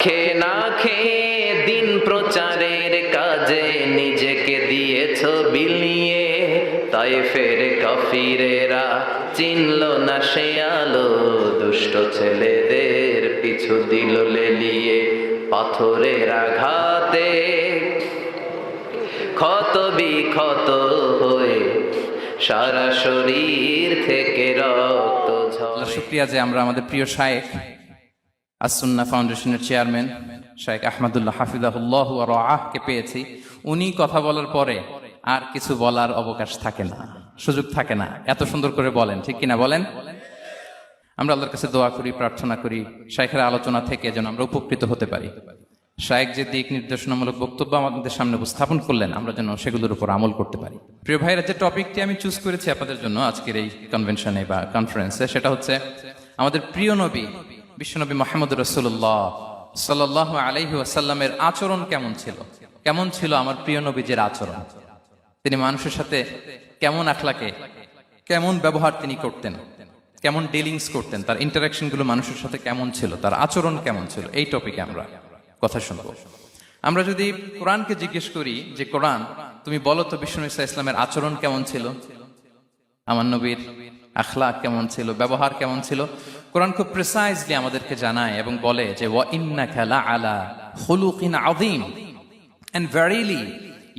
খেয়ে না খেয়ে দিন প্রচারের কাজে নিজেকে দিয়েছ বিলিয়ে, তাই ফের কাফিরেরা চিনল না সে আলো, দুষ্ট ছেলেদের পিছু দিল লেলিয়ে। পাথরের আঘাতে ক্ষত বিক্ষত হয়ে সারা শরীর থেকে রক্ত ঝরে। শুকরিয়া যে আমরা আমাদের প্রিয় শায়েখ আসুন্নাহ ফাউন্ডেশনের চেয়ারম্যান শায়েখ আহমদুল্লাহ হাফিজাহুল্লাহ ওয়া রাআহকে পেয়েছি। উনি কথা বলার পরে আর কিছু বলার অবকাশ থাকে না, সুযোগ থাকে না, এত সুন্দর করে বলেন, ঠিক কিনা বলেন? আমরা আল্লাহর কাছে দোয়া করি, প্রার্থনা করি শায়েখের আলোচনা থেকে যেন আমরা উপকৃত হতে পারি। শায়েখ যে দিক নির্দেশনামূলক বক্তব্য আমাদের সামনে উপস্থাপন করলেন, আমরা যেন সেগুলোর উপর আমল করতে পারি। প্রিয় ভাইরা, যে টপিকটি আমি চুজ করেছি আপনাদের জন্য আজকের এই কনভেনশনে বা কনফারেন্সে, সেটা হচ্ছে আমাদের প্রিয় নবী বিশ্বনবী মুহাম্মদ রাসূলুল্লাহ সাল্লাল্লাহু আলাইহি ওয়াসাল্লামের আচরণ কেমন ছিল। কেমন ছিল আমার প্রিয় নবীজির আচরণ? তিনি মানুষের সাথে কেমন আখলাকে, কেমন ব্যবহার তিনি করতেন, কেমন ডিলিংস করতেন, তার ইন্টারাকশন গুলো মানুষের সাথে কেমন ছিল, তার আচরণ কেমন ছিল, এই টপিকে আমরা কথা শুনবো। আমরা যদি কোরআনকে জিজ্ঞেস করি যে কোরআন তুমি বলো তো বিশ্বনবী সাল্লাল্লাহু আলাইহি ওয়াসাল্লামের আচরণ কেমন ছিল, আমার নবীর আখলাক কেমন ছিল, ব্যবহার কেমন ছিল, কোরআন খুব প্রিসাইজলি আমাদেরকে জানায় এবং বলে যে ওয়া ইন্নাকা লাআলা খুলুকিন আযীম, and verily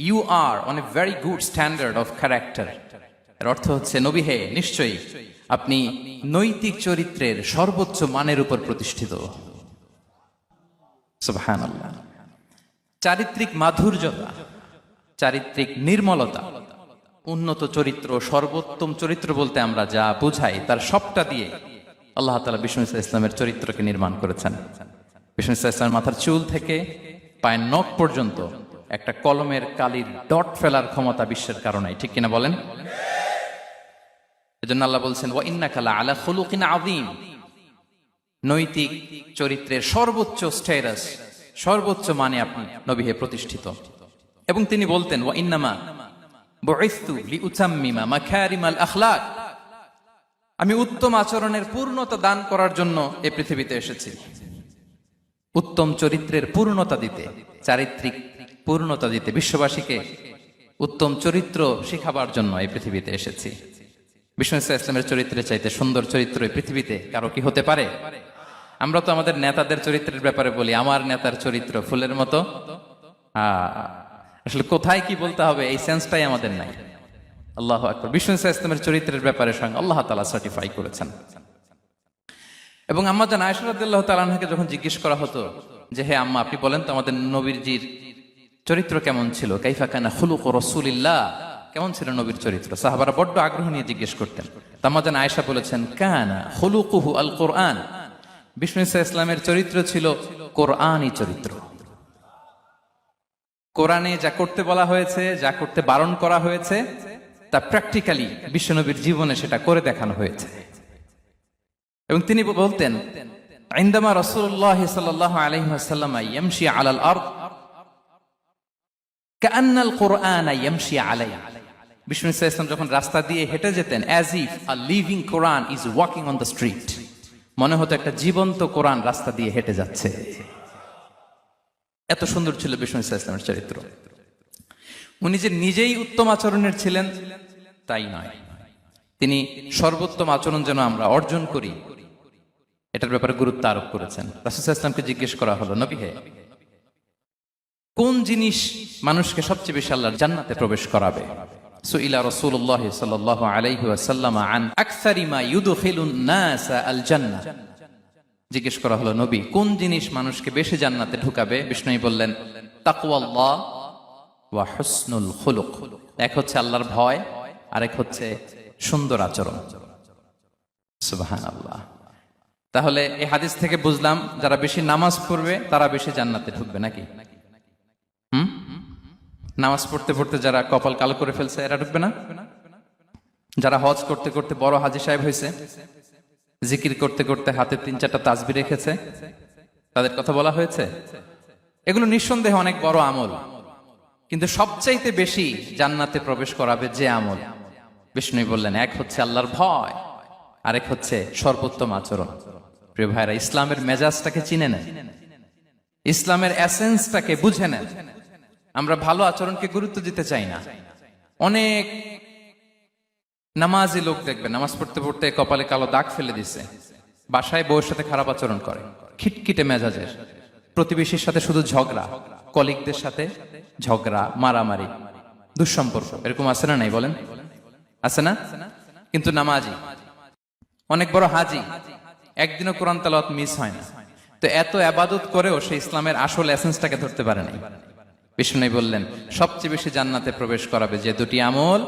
you are on a very good standard of character. এর অর্থ হচ্ছে নবী হে, নিশ্চয়ই আপনি নৈতিক চরিত্রের সর্বোচ্চ মানের উপর প্রতিষ্ঠিত। সুবহানাল্লাহ। চারিত্রিক মাধুর্যতা, চারিত্রিক নির্মলতা, উন্নত চরিত্র, সর্বোত্তম চরিত্র বলতে আমরা যা বুঝাই তার সবটা দিয়ে আল্লাহ তাআলা বিষ্ণু ইসলামের চরিত্রকে নির্মাণ করেছেন। বিষ্ণু ইসলামের মাথার চুল থেকে পায়ের নখ পর্যন্ত একটা কলমের কালির ডট ফেলার ক্ষমতা বিশ্বের কারণে, ঠিক কিনা বলেন? এজন্য আল্লাহ বলছেন ওয়া ইন্নাকা লাআলা খুলুকিন আযীম, নৈতিক চরিত্রের সর্বোচ্চ স্ট্যাটাস, সর্বোচ্চ মানে আপনি নবী হে প্রতিষ্ঠিত। এবং তিনি বলতেন ওয়া ইন্নামা বুইসতু লিউতাম্মিমা মাকারিমাল আখলাক, আমি উত্তম আচরণের পূর্ণতা দান করার জন্য এই পৃথিবীতে এসেছি, উত্তম চরিত্রের পূর্ণতা দিতে, চারিত্রিক পূর্ণতা দিতে, বিশ্ববাসীকে উত্তম চরিত্র শেখাবার জন্য এই পৃথিবীতে এসেছি। বিষ্ণু ইসলামের চরিত্রের চাইতে সুন্দর চরিত্র এই পৃথিবীতে কারো কি হতে পারে? আমরা তো আমাদের নেতাদের চরিত্রের ব্যাপারে বলি আমার নেতার চরিত্র ফুলের মতো। আসলে কোথায় কি বলতে হবে এই সেন্সটাই আমাদের নাই। আল্লাহু আকবার। বিষ্ণু ইসলামের চরিত্রের ব্যাপারে স্বয়ং আল্লাহ তাআলা সার্টিফাই করেছেন। এবং আম্মা জান আয়েশা রাদিয়াল্লাহু তাআলা আনহাকে যখন জিজ্ঞেস করা হতো যে হে আম্মা, আপনি বলেন তো আমাদের নবীজির চরিত্র কেমন ছিল, কাইফা কানা খুলুকু রাসূলিল্লাহ, কেমন ছিল নবীর চরিত্র, সাহাবারা বড্ড আগ্রহ নিয়ে জিজ্ঞেস করতেন। আম্মা জান আয়েশা বলেছেন কানা খুলুকুহু আল কোরআন, বিষ্ণু ইসলামের চরিত্র ছিল কোরআনী চরিত্র। কোরআনে যা করতে বলা হয়েছে, যা করতে বারণ করা হয়েছে, তা প্র্যাকটিক্যালি বিশ্বনবীর জীবনে সেটা করে দেখানো হয়েছে। এবং তিনি বলতেন ইনদামা রাসূলুল্লাহ সাল্লাল্লাহু আলাইহি ওয়াসাল্লাম ইয়ামশি আলাল আরদ কাআন্নাল কুরআনা ইয়ামশি আলাইহা, বিষ্ণু ইসলাম যখন রাস্তা দিয়ে হেঁটে যেতেন as if a living Quran is walking on the street, মনে হতো একটা জীবন্ত কোরআন রাস্তা দিয়ে হেঁটে যাচ্ছে। এত সুন্দর ছিল বিষ্ণু ইসলামের চরিত্র। উনি যে নিজেই উত্তম আচরণের ছিলেন তাই নয়, তিনি সর্বোত্তম আচরণ যেন আমরা অর্জন করি এটার ব্যাপারে গুরুত্ব আরোপ করেছেন। রাসূল সাল্লাল্লাহু আলাইহি ওয়াসাল্লামকে জিজ্ঞেস করা হলো নবী হে, কোন জিনিস মানুষকে সবচেয়ে বেশি আল্লাহর জান্নাতে প্রবেশ করাবে? সুইলা রাসূলুল্লাহ সাল্লাল্লাহু আলাইহি ওয়াসাল্লাম আন আকসারি মা ইউদখিলুন নাস আল জান্নাহ, জিজ্ঞেস করা হলো নবী কোন জিনিস মানুষকে বেশি জান্নাতে ঢুকাবে? বিষ্ণু বললেন তাকওয়াল্লাহ ওয়া হুসনুল খুলুক, এক হচ্ছে আল্লাহর ভয়, আরেক হচ্ছে সুন্দর আচরণ। সুবহানাল্লাহ। তাহলে এই হাদিস থেকে বুঝলাম যারা বেশি নামাজ পড়বে তারা বেশি জান্নাতে ঢুকবে নাকি? নামাজ পড়তে পড়তে যারা কপাল কালো করে ফেলছে এরা ঢুকবে না? যারা হজ করতে করতে বড় হাজী সাহেব হয়েছে, জিকির করতে করতে হাতে 3-4টা তাসবিহ রেখেছে, তাদের কথা বলা হয়েছে। এগুলো নিঃসন্দেহে অনেক বড় আমল, কিন্তু সবচাইতে বেশি জান্নাতে প্রবেশ করাবে যে আমল, বিষ্ণু বললেন এক হচ্ছে আল্লাহর ভয়, আরেক হচ্ছে সর্বোত্তম আচরণ। প্রিয় ভাইরা, ইসলামের মেজাজটাকে চিনে নেন। ইসলামের এসেন্সটাকে বুঝে নেন। আমরা ভালো আচরণকে গুরুত্ব দিতে চাই না। অনেক নামাজি লোক দেখবেন নামাজ পড়তে পড়তে কপালে কালো দাগ ফেলে দিছে, বাসায় বউয়ের সাথে খারাপ আচরণ করে, খিটখিটে মেজাজের, প্রতিবেশীর সাথে শুধু ঝগড়া, কলিগদের সাথে ঝগড়া, মারামারি, দুঃসম্পর্ক, এরকম আছে না নাই বলেন? আছে না? কিন্তু নামাজি, অনেক বড় হাজি, একদিনও কোরআন তেলাওয়াত মিস হয় না। তো এত আবাদত করেও সে ইসলামের আসল এসেন্সটাকে ধরতে পারে নাই। বিষ্ণু বললেন সবচেয়ে বেশি জান্নাতে প্রবেশ করাবে যে দুটি আমল,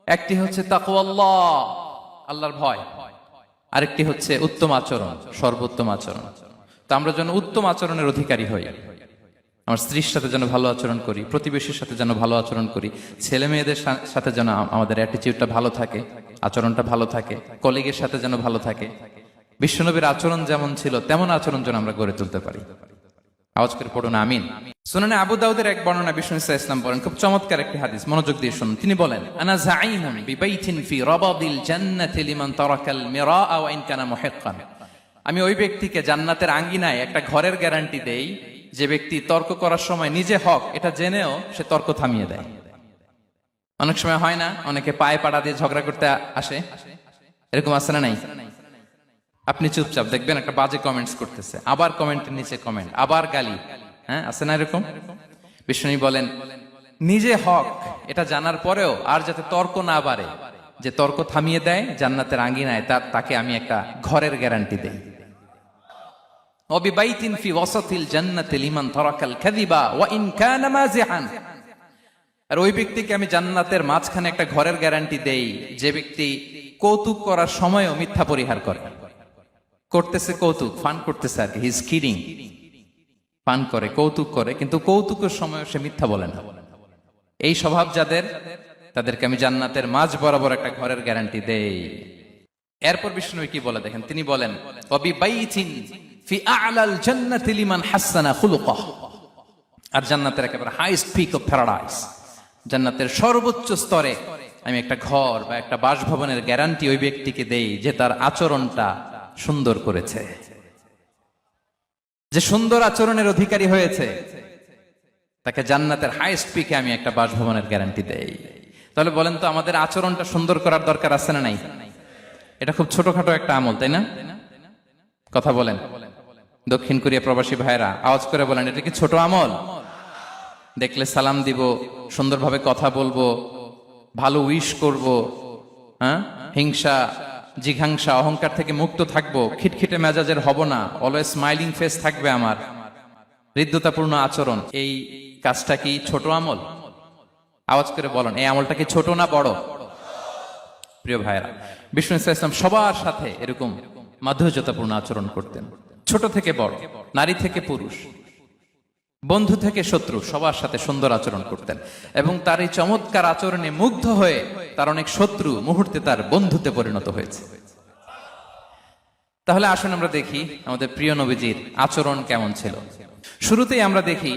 একটি হচ্ছে তাকওয়াল্লাহ, আল্লাহর ভয়, আরেকটি হচ্ছে উত্তম আচরণ, সর্বোত্তম আচরণ। তো আমরা যেন উত্তম আচরণের অধিকারী হই। আমার স্ত্রীর সাথে যেন ভালো আচরণ করি, প্রতিবেশীর সাথে যেন ভালো আচরণ করি, ছেলে মেয়েদের সাথে যেন আমাদের অ্যাটিটিউডটা ভালো থাকে, আচরণটা ভালো থাকে, কলিগের সাথে যেন ভালো থাকে। বিশ্বনবীর আচরণ যেমন ছিল তেমন আচরণ যেন আমরা গড়ে তুলতে পারি। আওয়াজ করে পড়ুন আমিন। সুনানে আবু দাউদের এক বর্ণনা বিষ্ণু ইসলাম বলেন, খুব চমৎকার একটি হাদিস, মনোযোগ দিয়ে শুনুন। তিনি বলেন, আনা যাঈমুন বিবাইতিন ফি রাবাদিল জান্নাতি লিমান তারাকাল মিরাআ ওয়া ইন কানা মুহিক্কান। আমি ওই ব্যক্তিকে জান্নাতের আঙ্গিনায় একটা ঘরের গ্যারান্টি দেই যে ব্যক্তি তর্ক করার সময় নিজে হক এটা জেনেও সে তর্ক থামিয়ে দেয়। অনেক সময় হয় না, অনেকে পায়ে পাড়া দিয়ে ঝগড়া করতে আসে, এরকম আছে না নাই? আপনি চুপচাপ দেখবেন একটা বাজে কমেন্টস করতেছে, আবার কমেন্টের নিচে কমেন্ট, আবার গালি, হ্যাঁ আছে না এরকম? বিষ্ণু বলেন নিজে হক এটা জানার পরেও আর যাতে তর্ক না বাড়ে, যে তর্ক থামিয়ে দেয় জান্নাতের আঙ্গিনায়, তাকে আমি একটা ঘরের গ্যারান্টি দেই। ওয়াবিবাইতিন ফি ওয়াসাতিল জান্নাতি লিমান তারাকাল কাযিবা ওয়া ইন কানা মাযিহান। আর ওই ব্যক্তিকে আমি জান্নাতের মাঝখানে একটা ঘরের গ্যারান্টি দেই যে ব্যক্তি কৌতুক করার সময়ও মিথ্যা পরিহার করে। করতেছে কৌতুক, ফান করতেছে আর কি, হি ইজ কিডিং, ফান করে, কৌতুক করে, কিন্তু কৌতুকের সময় সে মিথ্যা বলে না। এই স্বভাব যাদের, তাদেরকে আমি জান্নাতের মাঝ বরাবর একটা ঘরের গ্যারান্টি দেই। এরপর বিষ্ণু কি বলে দেখেন, তিনি বলেন ওয়াবিবাইতিন ফি আ'লাল জান্নাতি লিমান হাসানা খুলুকাহ। আর জান্নাতের একেবারে হাইস্ট পিক অফ প্যারাডাইস, জান্নাতের সর্বোচ্চ স্তরে আমি একটা ঘর বা একটা বাসভবনের গ্যারান্টি ওই ব্যক্তিকে দেই যে তার আচরণটা সুন্দর করেছে, যে সুন্দর আচরণের অধিকারী হয়েছে, তাকে জান্নাতের হাইস্ট পিকে আমি একটা বাসভবনের গ্যারান্টি দেই। তাহলে বলেন তো আমাদের আচরণটা সুন্দর করার দরকার আছে না নাই? এটা খুব ছোটখাটো একটা আমল, তাই না? কথা বলেন দক্ষিণ কোরিয়া প্রবাসী ভাইরা, আওয়াজ করে বলেন এটা কি ছোট আমল? দেখলে সালাম দিব, সুন্দরভাবে কথা বলবো, ভালো উইশ করব, হ্যাঁ, হিংসা জিঘাংসা অহংকার থেকে মুক্ত থাকবো, খিটখিটে মেজাজের হব না, অলওয়েজ স্মাইলিং ফেস থাকবে আমার, হৃদ্যতাপূর্ণ আচরণ। এই কাজটা কি ছোট আমল? আওয়াজ করে বলেন এই আমলটা কি ছোট না বড়? প্রিয় ভাইরা, বিষ্ণু ইসলাম সবার সাথে এরকম মাধুর্যতাপূর্ণ আচরণ করতেন, ছোট থেকে বড়, নারী থেকে পুরুষ, বন্ধু থেকে শত্রু, সবার সাথে সুন্দর আচরণ করতেন। এবং তার এই চমৎকার আচরণে মুগ্ধ হয়ে তার অনেক শত্রু মুহূর্তে তার বন্ধুতে পরিণত হয়েছে। তাহলে আসুন আমরা দেখি আমাদের প্রিয় নবীজির আচরণ কেমন ছিল। শুরুতেই আমরা দেখি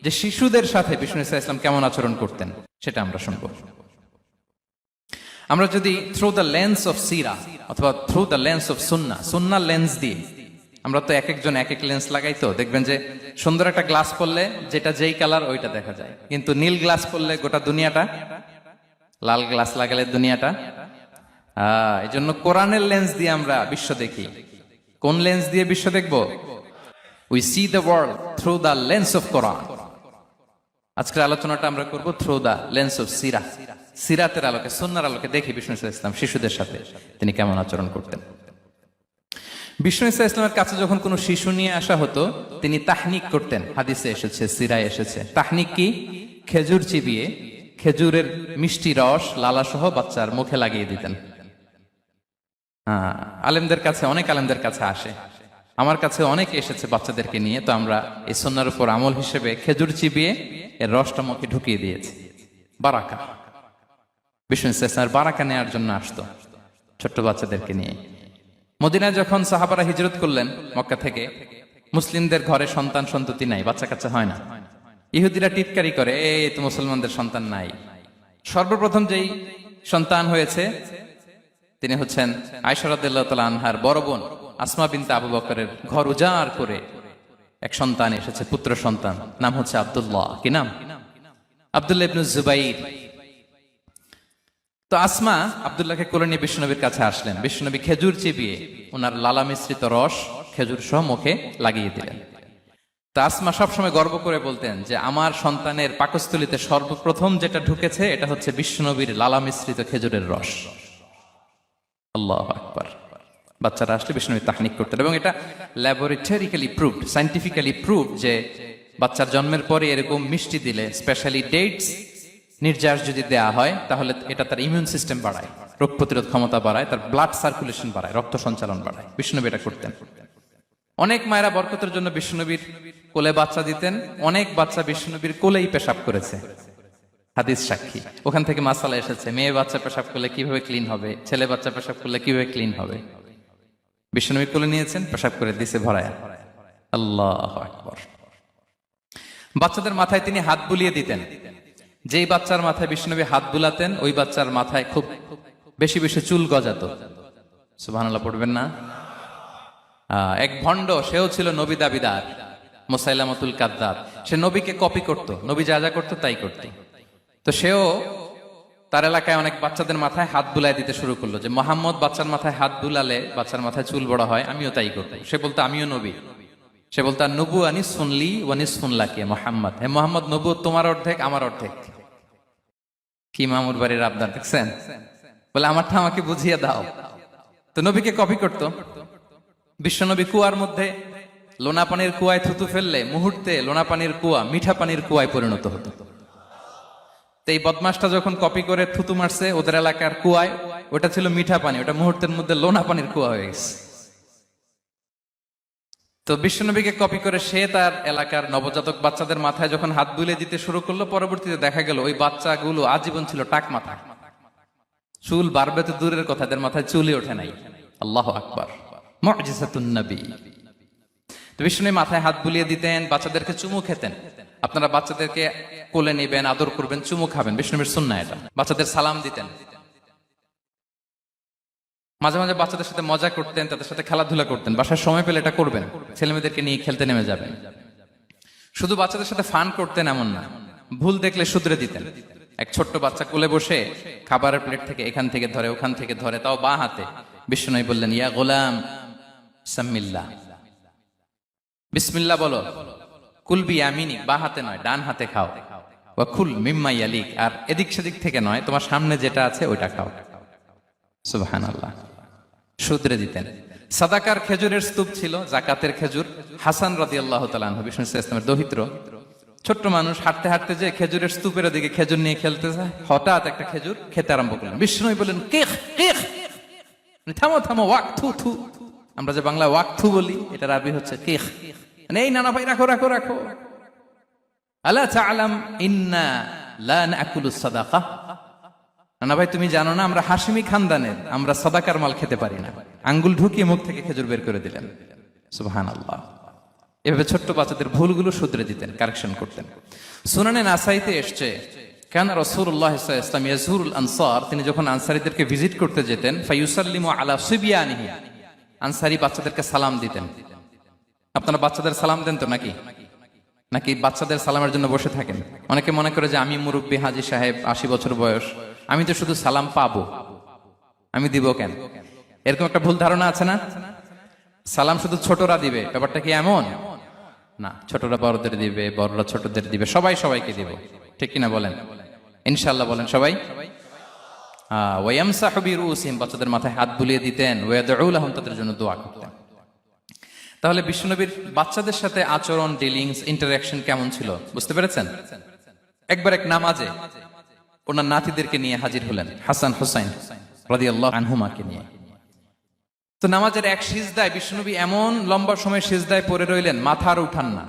যে শিশুদের সাথে বিষ্ণু ইসলাম কেমন আচরণ করতেন, সেটা আমরা শুনব। আমরা যদি থ্রু দ্য লেন্স অফ সিরা অথবা থ্রু দ্য লেন্স অফ সুন্না, সুন্নার লেন্স দিয়ে, আমরা তো এক একজন এক এক লেন্স লাগাই, তো দেখবেন যে সুন্দর একটা গ্লাস পরলে যেটা যেই কালার ওইটা দেখা যায়, কিন্তু নীল গ্লাস পরলে গোটা দুনিয়াটা, লাল গ্লাস লাগালে দুনিয়াটা। এই জন্য কোরআনের লেন্স দিয়ে আমরা বিশ্ব দেখি। কোন লেন্স দিয়ে বিশ্ব দেখব? We see the world through the lens of Quran. আজকের আলোচনাটা আমরা করব থ্রু দ্য লেন্স অফ সিরা, সিরাতের আলোকে, সুন্নাহর আলোকে দেখি বিষ্ণু ইসলাম শিশুদের সাথে তিনি কেমন আচরণ করতেন। বিষ্ণু ইসলামের কাছে যখন কোনো শিশু নিয়ে আসা হতো তিনি তাহনিক করতেন। হাদিসে এসেছে, সিরায় এসেছে। তাহনিক কি? খেজুর চিবিয়ে খেজুরের মিষ্টি রস লালা সহ বাচ্চার মুখে লাগিয়ে দিতেন। আলেমদের কাছে, অনেক আলেমদের কাছে আসে, আমার কাছে অনেক এসেছে বাচ্চাদেরকে নিয়ে। তো আমরা এই সুন্নাহর উপর আমল হিসেবে খেজুর চিবিয়ে এর রসটা মুখে ঢুকিয়ে দিয়েছি। বারাকা, বিষ্ণু ইসলামের বারাকা নেওয়ার জন্য আসতো ছোট্ট বাচ্চাদেরকে নিয়ে। মদিনায় যখন সাহাবারা হিজরত করলেন মক্কা থেকে, মুসলিমদের ঘরে সন্তান সন্ততি নাই, বাচ্চা কাচ্চা হয় না। ইহুদিরা টিটকারি করে, এই তো মুসলমানদের সন্তান নাই। সর্বপ্রথম যেই সন্তান হয়েছে তিনি হচ্ছেন আয়েশা রাদিয়াল্লাহু তাআলা আনহার বড় বোন আসমা বিনতে আবু বকরের ঘর উজাড় করে এক সন্তান এসেছে, পুত্র সন্তান, নাম হচ্ছে আব্দুল্লাহ। কি নাম? আব্দুল্লাহ ইবনে জুবাইর। তো আসমা আব্দুল্লাহকে কোলে নিয়ে বিশ্বনবীর কাছে আসলেন। বিশ্বনবী খেজুর চিবিয়ে ওনার লালা মিশ্রিত রস খেজুর সহ মুখে লাগিয়ে দিলেন। তো আসমা সবসময় গর্ব করে বলতেন যে আমার সন্তানের পাকস্থলীতে সর্বপ্রথম যেটা ঢুকেছে এটা হচ্ছে বিশ্বনবীর লালা মিশ্রিত খেজুরের রস। আল্লাহু আকবার। বাচ্চারা আসলে বিশ্বনবী তাহনিক করতেন, এবং এটা ল্যাবরেটরিক্যালি প্রুভড, সায়েন্টিফিক্যালি প্রুভড যে বাচ্চার জন্মের পরে এরকম মিষ্টি দিলে, স্পেশালি ডেটস নির্যাস যদি দেয়া হয়, তাহলে এটা তার ইমিউন সিস্টেম বাড়ায়, রোগ প্রতিরোধ ক্ষমতা বাড়ায়, তার ব্লাড সার্কুলেশন বাড়ায়, রক্ত সঞ্চালন বাড়ায়। বিশ্বনবী এটা করতেন। অনেক মায়েরা বরকতের জন্য বিশ্বনবীর কোলে বাচ্চা দিতেন। অনেক বাচ্চা বিশ্বনবীর কোলেই পেশাব করেছে, হাদিস সাক্ষী। ওখান থেকে মাসালা এসেছে, মেয়ে বাচ্চা পেশাব করলে কিভাবে ক্লিন হবে, ছেলে বাচ্চা পেশাব করলে কিভাবে ক্লিন হবে। বিশ্বনবী কোলে নিয়েছেন, পেশাব করে দিছে ভরায়া। আল্লাহু আকবার। বাচ্চাদের মাথায় তিনি হাত বুলিয়ে দিতেন। যেই বাচ্চার মাথায় বিশ্বনবী হাত বুলাতেন, ওই বাচ্চার মাথায় খুব বেশি বেশি চুল গজাতো। সুবহানাল্লাহ পড়বেন না? এক ভণ্ড, সেও ছিল নবী দাবিদার, মুসাইলামাতুল কাদ্দাব। সে নবীকে কপি করত, নবী যা যা করতো তাই করত। তো সেও তার এলাকায় অনেক বাচ্চাদের মাথায় হাত বুলাই দিতে শুরু করলো, যে মোহাম্মদ বাচ্চার মাথায় হাত বুলালে বাচ্চার মাথায় চুল বড় হয়, আমিও তাই করবো। সে বলতো আমিও নবী। সে বলতো নবু আনিস শুনলি ওয়ানিস শুনলা কে মোহাম্মদ, হে মোহাম্মদ, নবু তোমার অর্ধেক আমার অর্ধেক। কি মামুর বাড়ির আবদার দেখছেন? বলে আমারটা আমাকে বুঝিয়ে দাও। তো নবীকে কপি করত। বিশ্বনবী কুয়ার মধ্যে লোনা পানির কুয়ায় থুতু ফেললে মুহূর্তে লোনা পানির কুয়া মিঠা পানির কুয়ায় পরিণত হতো। তো এই বদমাসটা যখন কপি করে থুতু মারছে ওদের এলাকার কুয়ায়, ওটা ছিল মিঠা পানি, ওটা মুহূর্তের মধ্যে লোনা পানির কুয়া হয়ে গেছে। তো বিশ্বনবীকে কপি করে সে তার এলাকার নবজাতক বাচ্চাদের মাথায় যখন হাত বুলিয়ে দিতে শুরু করলো, পরবর্তীতে দেখা গেল ওই বাচ্চাগুলো আজীবন ছিল টাক মাথা। চুল বাড়বে তো দূরের কথা, এদের মাথায় চুলই ওঠে নাই। আল্লাহু আকবার। মুজিজাতুন নবী। তো বিশ্বনবী মাথায় হাত বুলিয়ে দিতেন, বাচ্চাদেরকে চুমু খেতেন। আপনারা বাচ্চাদেরকে কোলে নেবেন, আদর করবেন, চুমু খাবেন, বিশ্বনবীর সুন্নাহ এটা। বাচ্চাদের সালাম দিতেন। মাঝে মাঝে বাচ্চাদের সাথে মজা করতেন, তাদের সাথে খেলাধুলা করতেন। বাসার সময় পেলে এটা করবেন, ছেলেমেয়েদেরকে নিয়ে খেলতে নেমে যাবেন। শুধু বাচ্চাদের সাথে ফান করতেন এমন না, ভুল দেখলে শুধরে দিতেন। এক ছোট্ট বাচ্চা কোলে বসে খাবারের প্লেট থেকে এখান থেকে ধরে ওখান থেকে ধরে, তাও বাঁ হাতে। বিশ্বনবী বললেন, ইয়া গোলাম সাম্মিল্লাহ, বিসমিল্লাহ বলো। কুলবি ইয়ামিনিক, বাঁ হাতে নয় ডান হাতে খাও। ওয়া কুল মিম্মা ইয়ালিক, আর এদিক সেদিক থেকে নয়, তোমার সামনে যেটা আছে ওইটা খাও। সুবহানাল্লাহ। শুধরে দিতেন। সাদাকার খেজুরের স্তূপ ছিল, জাকাতের খেজুর। হাসান রাদিয়াল্লাহু তাআলা আনহু, বিষ্ণু ইসলামের দৌহিত্র, ছোট্ট মানুষ, হাঁটতে হাঁটতে যে খেজুরের স্তূপের দিকে খেজুর নিয়ে খেলতে যায়, হঠাৎ একটা খেজুর খেতে আরম্ভ করলেন। বিষ্ণু বললেন, কেখ কেখ, থামো থামো, ওয়াক থু থু। আমরা যে বাংলা ওয়াক থু বলি, এটার আরবি হচ্ছে কেখ। এই নানা ভাই, রাখো রাখো রাখো। আলা তাআলাম ইন্না লা নাকুলুস সাদাকা, না ভাই তুমি জানো না আমরা হাশিমি খানদানের, আমরা সাদাকার মাল খেতে পারি না। আঙ্গুল ঢুকিয়ে মুখ থেকে খেজুর বের করে দিলেন। সুবহানাল্লাহ। এভাবে ছোট্ট বাচ্চাদের ভুলগুলো শুধরে দিতেন, কারেকশন করতেন। সুনানে নাসাইতে এসছে, কানা রাসূলুল্লাহ সাল্লাল্লাহু আলাইহি ওয়াসাল্লাম ইয়াজুরুল আনসার, তিনি যখন আনসারীদেরকে ভিজিট করতে যেতেন, ফায়ুসাল্লিমু আলা সিবিয়ানিহি, আনসারী বাচ্চাদেরকে সালাম দিতেন। আপনারা বাচ্চাদের সালাম দেন তো নাকি? নাকি বাচ্চাদের সালামের জন্য বসে থাকেন? অনেকে মনে করে যে আমি মুরব্বী হাজী সাহেব, 80 বছর বয়স, আমি তো শুধু সালাম পাবো, আমি দিব কেন? এরকম একটা ভুল ধারণা আছে না? সালাম শুধু ছোটরা দিবে, ব্যাপারটা কি এমন না। ছোটরা বড়দের দিবে, বড়রা ছোটদের দিবে, সবাই সবাইকে দিব। ঠিক কিনা বলেন? ইনশাআল্লাহ বলেন সবাই। ওয়ায়ামসাহু বিরুসিহিম, বাচ্চাদের মাথায় হাত বুলিয়ে দিতেন। ওয়ায়াদউ লাহুম, তাদের জন্য দোয়া করতেন। তাহলে বিশ্বনবীর বাচ্চাদের সাথে আচরণ, ডিলিংস, ইন্টারঅ্যাকশন কেমন ছিল বুঝতে পেরেছেন? একবার এক নামাজে ওনার নাতিদেরকে নিয়ে হাজির হলেন, হাসান হুসাইন রাদিয়াল্লাহু আনহুমাকে নিয়ে। তো নামাজের এক সিজদায় বিশ্বনবী এমন লম্বা সময় সিজদায় পড়ে রইলেন, মাথা আর উঠান না।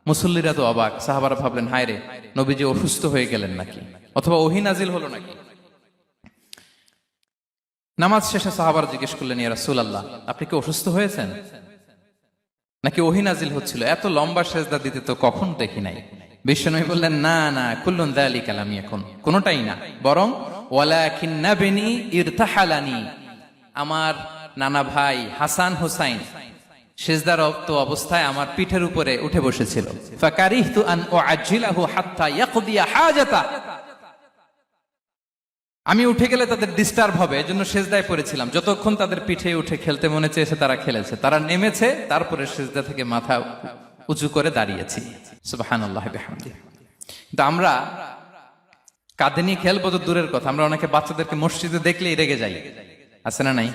মুসল্লিরা তো অবাক, সাহাবারা ভাবলেন, হায় রে, নবীজি অসুস্থ হয়ে গেলেন নাকি, অথবা ওহী নাজিল হলো নাকি। নামাজ শেষে সাহাবারা জিজ্ঞেস করলেন, ইয়া রাসূলুল্লাহ, আপনি কি অসুস্থ হয়েছেন নাকি ওহী নাজিল হচ্ছিল? এত লম্বা সিজদা দিতে তো কখন দেখি নাই। বিশ্বনবী বললেন, না না, কুল্লুন যালিকা লাম ইয়াকুন, কোনটাই না, বরং ওয়ালাকিন নাবনি ইরতাহালানি, আমার নানা ভাই হাসান হুসাইন সিজদারত অবস্থায় আমার পিঠের উপরে উঠে বসেছিল। ফাকারিহতু আন উআজ্জিলাহু হাত্তা ইয়াকদিয়া হাজাতা। আমি উঠে গেলে তাদের ডিস্টার্ব হবে, এজন্য সিজদায় পড়েছিলাম। যতক্ষণ তাদের পিঠে উঠে খেলতে মনে চেয়েছে তারা খেলেছে, তারা নেমেছে, তারপরে সিজদা থেকে মাথা উঁচু করে দাঁড়িয়েছি। সুবহানাল্লাহি বিহামদিহি। কিন্তু আমরা কাঁধে নিয়ে খেলবো তো দূরের কথা, আমরা অনেকে বাচ্চাদেরকে মসজিদে দেখলেই রেগে যাই, আছে না নাই?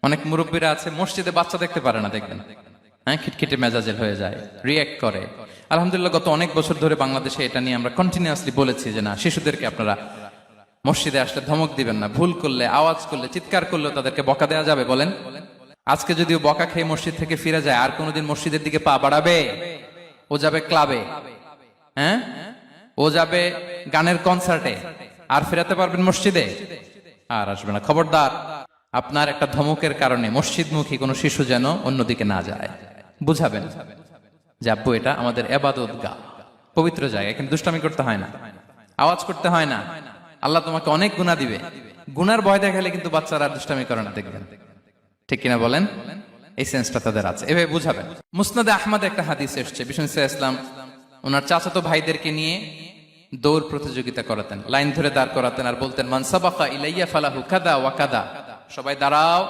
অনেক মুরব্বীরা আছে মসজিদে বাচ্চা দেখতে পারে না, দেখবেন হ্যাঁ, খিটখিটে মেজাজের হয়ে যায়, রিয়্যাক্ট করে। আলহামদুলিল্লাহ গত অনেক বছর ধরে বাংলাদেশে এটা নিয়ে আমরা কন্টিনিউয়াসলি বলেছি যে না, শিশুদেরকে আপনারা মসজিদে আসলে ধমক দিবেন না, ভুল করলে, আওয়াজ করলে, চিৎকার করলেও তাদেরকে বকা দেওয়া যাবে? বলেন। আজকে যদিও বকা খেয়ে মসজিদ থেকে ফিরে যায়, আর কোনোদিন মসজিদের দিকে পা বাড়াবে? ও যাবে ক্লাবে, হ্যাঁ, ও যাবে গানের কনসার্টে, আর ফেরাতে পারবেন মসজিদে? আর আসবে না। খবরদার, আপনার একটা ধমকের কারণে মসজিদমুখী কোনো শিশু যেন অন্যদিকে না যায়। বুঝাবেন যে আব্বু এটা আমাদের ইবাদত গাহ, পবিত্র জায়গা, এখানে দুষ্টামি করতে হয় না, আওয়াজ করতে হয় না, আল্লাহ তোমাকে অনেক গুনাহ দিবে। গুনার ভয় দেখালে কিন্তু বাচ্চারা দুষ্টামি করে না, দেখবেন। ঠিক কিনা বলেন? এই সেন্সটা তাদের আছে, এভাবে বুঝাবেন। মুসনাদে আহমদে একটা হাদিস এসেছে, বিষ্ণু ইসলাম ওনার চাচাতো ভাইদেরকে নিয়ে দৌড় প্রতিযোগিতা করাতেন, লাইন ধরে দাঁড় করাতেন, আর বলতেন মান সাবাকা ইলাইয়া ফালাহু কাদা ওয়া কাদা। সবাই দাঁড়াও,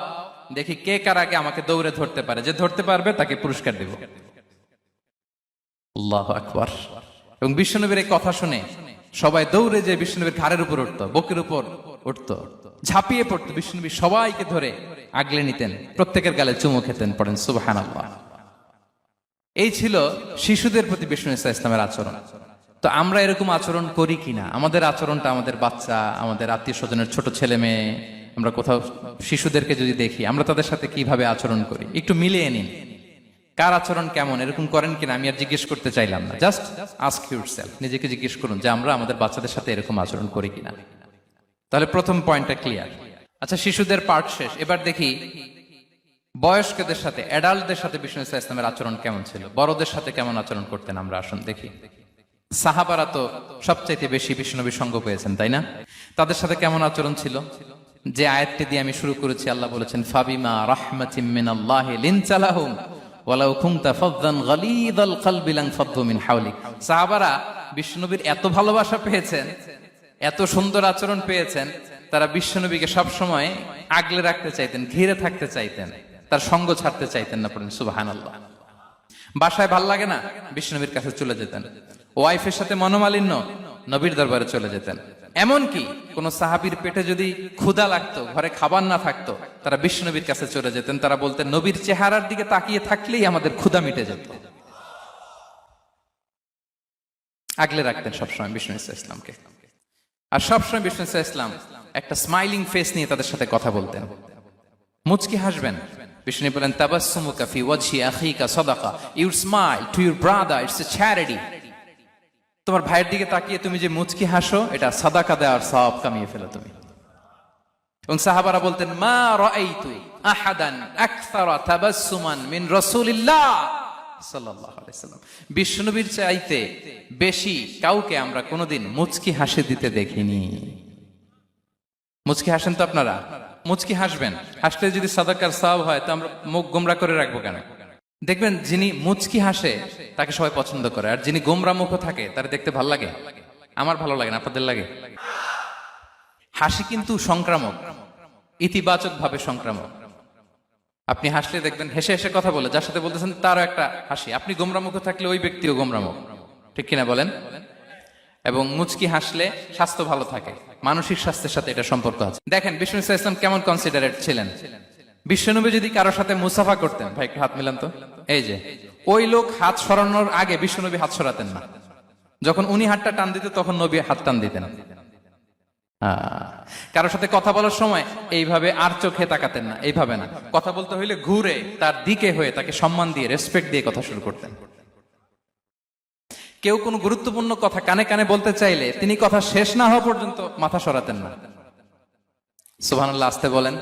দেখি কে কার আগে আমাকে দৌড়ে ধরতে পারে, যে ধরতে পারবে তাকে পুরস্কার দেব। আল্লাহু আকবার। এবং বিশ্বনবীর এই কথা শুনে সবাই দৌড়ে যে বিশ্বনবীর ঘাড়ের উপর উঠতো, বুকের উপর উঠতো, ঝাঁপিয়ে পড়তো। বিশ্বনবী সবাইকে ধরে আগলে নিতেন, প্রত্যেকের গালে চুমু খেতেন। পড়েন সুবহানাল্লাহ। এই ছিল শিশুদের প্রতি বিষ্ণু ইসলামের আচরণ। তো আমরা এরকম আচরণ করি কিনা? আমাদের আচরণটা আমাদের বাচ্চা, আমাদের আত্মীয় স্বজনের ছোট ছেলে মেয়ে, আমরা কোথাও শিশুদেরকে যদি দেখি, আমরা তাদের সাথে কিভাবে আচরণ করি একটু মিলিয়ে নিন। কার আচরণ কেমন, এরকম করেন কিনা আমি আর জিজ্ঞেস করতে চাইলাম না, জাস্ট আস্ক ইউরসেলফ, নিজেকে জিজ্ঞেস করুন যে আমরা আমাদের বাচ্চাদের সাথে এরকম আচরণ করি কিনা। তাহলে প্রথম পয়েন্টটা ক্লিয়ার। আচ্ছা, শিশুদের পার্ট শেষ, এবার দেখি বয়স্কদের সাথে, অ্যাডাল্টদের সাথে বিষ্ণু ইসলামের আচরণ কেমন ছিল, বড়দের সাথে কেমন আচরণ করতেন আমরা। আসুন দেখি। সাহাবারা তো সবচাইতে বেশি বিষ্ণুনবীর সঙ্গ পেয়েছেন, তাই না? তাদের সাথে কেমন আচরণ ছিল? যে আয়াতটি দিয়ে আমি শুরু করেছি, আল্লাহ বলেছেন ফাবিমা রাহমাতিম মিনাল্লাহি লিনতা লাহুম ওয়ালাউ কুনতা ফাযযান গালিযাল কলবি লানফাদ্দু মিন হাওলিক। সাহাবারা বিষ্ণুনবীর এত ভালোবাসা পেয়েছেন, এত সুন্দর আচরণ পেয়েছেন, তারা বিশ্বনবীকে সব সময় আগলে রাখতে চাইতেন, ঘিরে থাকতে চাইতেন, তার সঙ্গ ছাড়তে চাইতেন না। পড়েন সুবহানাল্লাহ। বাসায় ভাল লাগে না, বিশ্বনবীর কাছে চলে যেতেন। ওয়াইফের সাথে মনোমালিন্য, নবীর দরবারে চলে যেতেন। এমনকি কোন সাহাবীর পেটে যদি ক্ষুধা লাগতো, ঘরে খাবার না থাকতো, তারা বিশ্বনবীর কাছে চলে যেতেন। তারা বলতেন নবীর চেহারার দিকে তাকিয়ে থাকলেই আমাদের ক্ষুধা মিটে যেত। আগলে রাখতেন সবসময় বিষ্ণু ইসলামকে। আর সবসময় বিষ্ণু ইসলাম একটা স্মাইলিং ফেস নিয়ে তাদের সাথে কথা বলতেন, মুচকি হাসবেন। বিষ্ণু বলেন তাবাসসুমুকা ফি ওয়াজহি আখিকা সাদাকা, you smile to your brother, it's a charity. তোমার ভাইয়ের দিকে তাকিয়ে তুমি যে মুচকি হাসো, এটা সাদাকা দেওয়ার সওয়াব কামিয়ে ফেলো তুমি। এবং সাহাবারা বলতেন মা রাআইতু আহাদান আকসারা তাবাসসুমান মিন রাসূলিল্লাহ সাল্লাল্লাহু আলাইহি ওয়াসাল্লাম। বিশ্বনবীর চাইতে বেশি কাউকে আমরা কোনোদিন মুচকি হাসি দিতে দেখিনি। মুচকি হাসেন তো আপনারা? মুচকি হাসবেন, হাসলে যদি সাদাকার সওয়াব হয় তো আমরা মুখ গোমরা করে রাখবো কেন? দেখবেন যিনি মুচকি হাসে তাকে সবাই পছন্দ করে, আর যিনি গোমরা মুখ থাকে তার দেখতে ভালো লাগে। আমার ভালো লাগে না, আপনাদের লাগে? হাসি কিন্তু সংক্রামক, ইতিবাচক ভাবে সংক্রামক। আপনি হাসলে দেখবেন হেসে হেসে কথা বলে যার সাথে বলতেছেন তারও একটা হাসি। আপনি গোমরা মুখ থাকলে ওই ব্যক্তিও গোমরা মুখ, ঠিক কিনা বলেন? এবং মুচকি হাসলে স্বাস্থ্য ভালো থাকে, মানসিক স্বাস্থ্যের সাথে এটা সম্পর্ক আছে। দেখেন বিষ্ণু ইসলাম কেমন কনসিডারেট ছিলেন। বিশ্বনবী যদি কারোর সাথে মুসাফা করতেন, ভাই একটু হাত মিলান তো, এই যে ওই লোক হাত সরানোর আগে বিশ্বনবী হাত সরাতেন না। যখন উনি হাতটা টান দিতেন তখন নবী হাত টান দিতেন। কারোর সাথে কথা বলার সময় এইভাবে আর চোখে তাকাতেন না, এইভাবে না। কথা বলতে হইলে ঘুরে তার দিকে হয়ে তাকে সম্মান দিয়ে, রেসপেক্ট দিয়ে কথা শুরু করতেন। কেউ কোনো গুরুত্বপূর্ণ কথা কানে কানে বলতে চাইলে তিনি কথা শেষ না হওয়া পর্যন্ত মাথা সরাতেন না। সুবহানাল্লাহ, আসতে বলেন।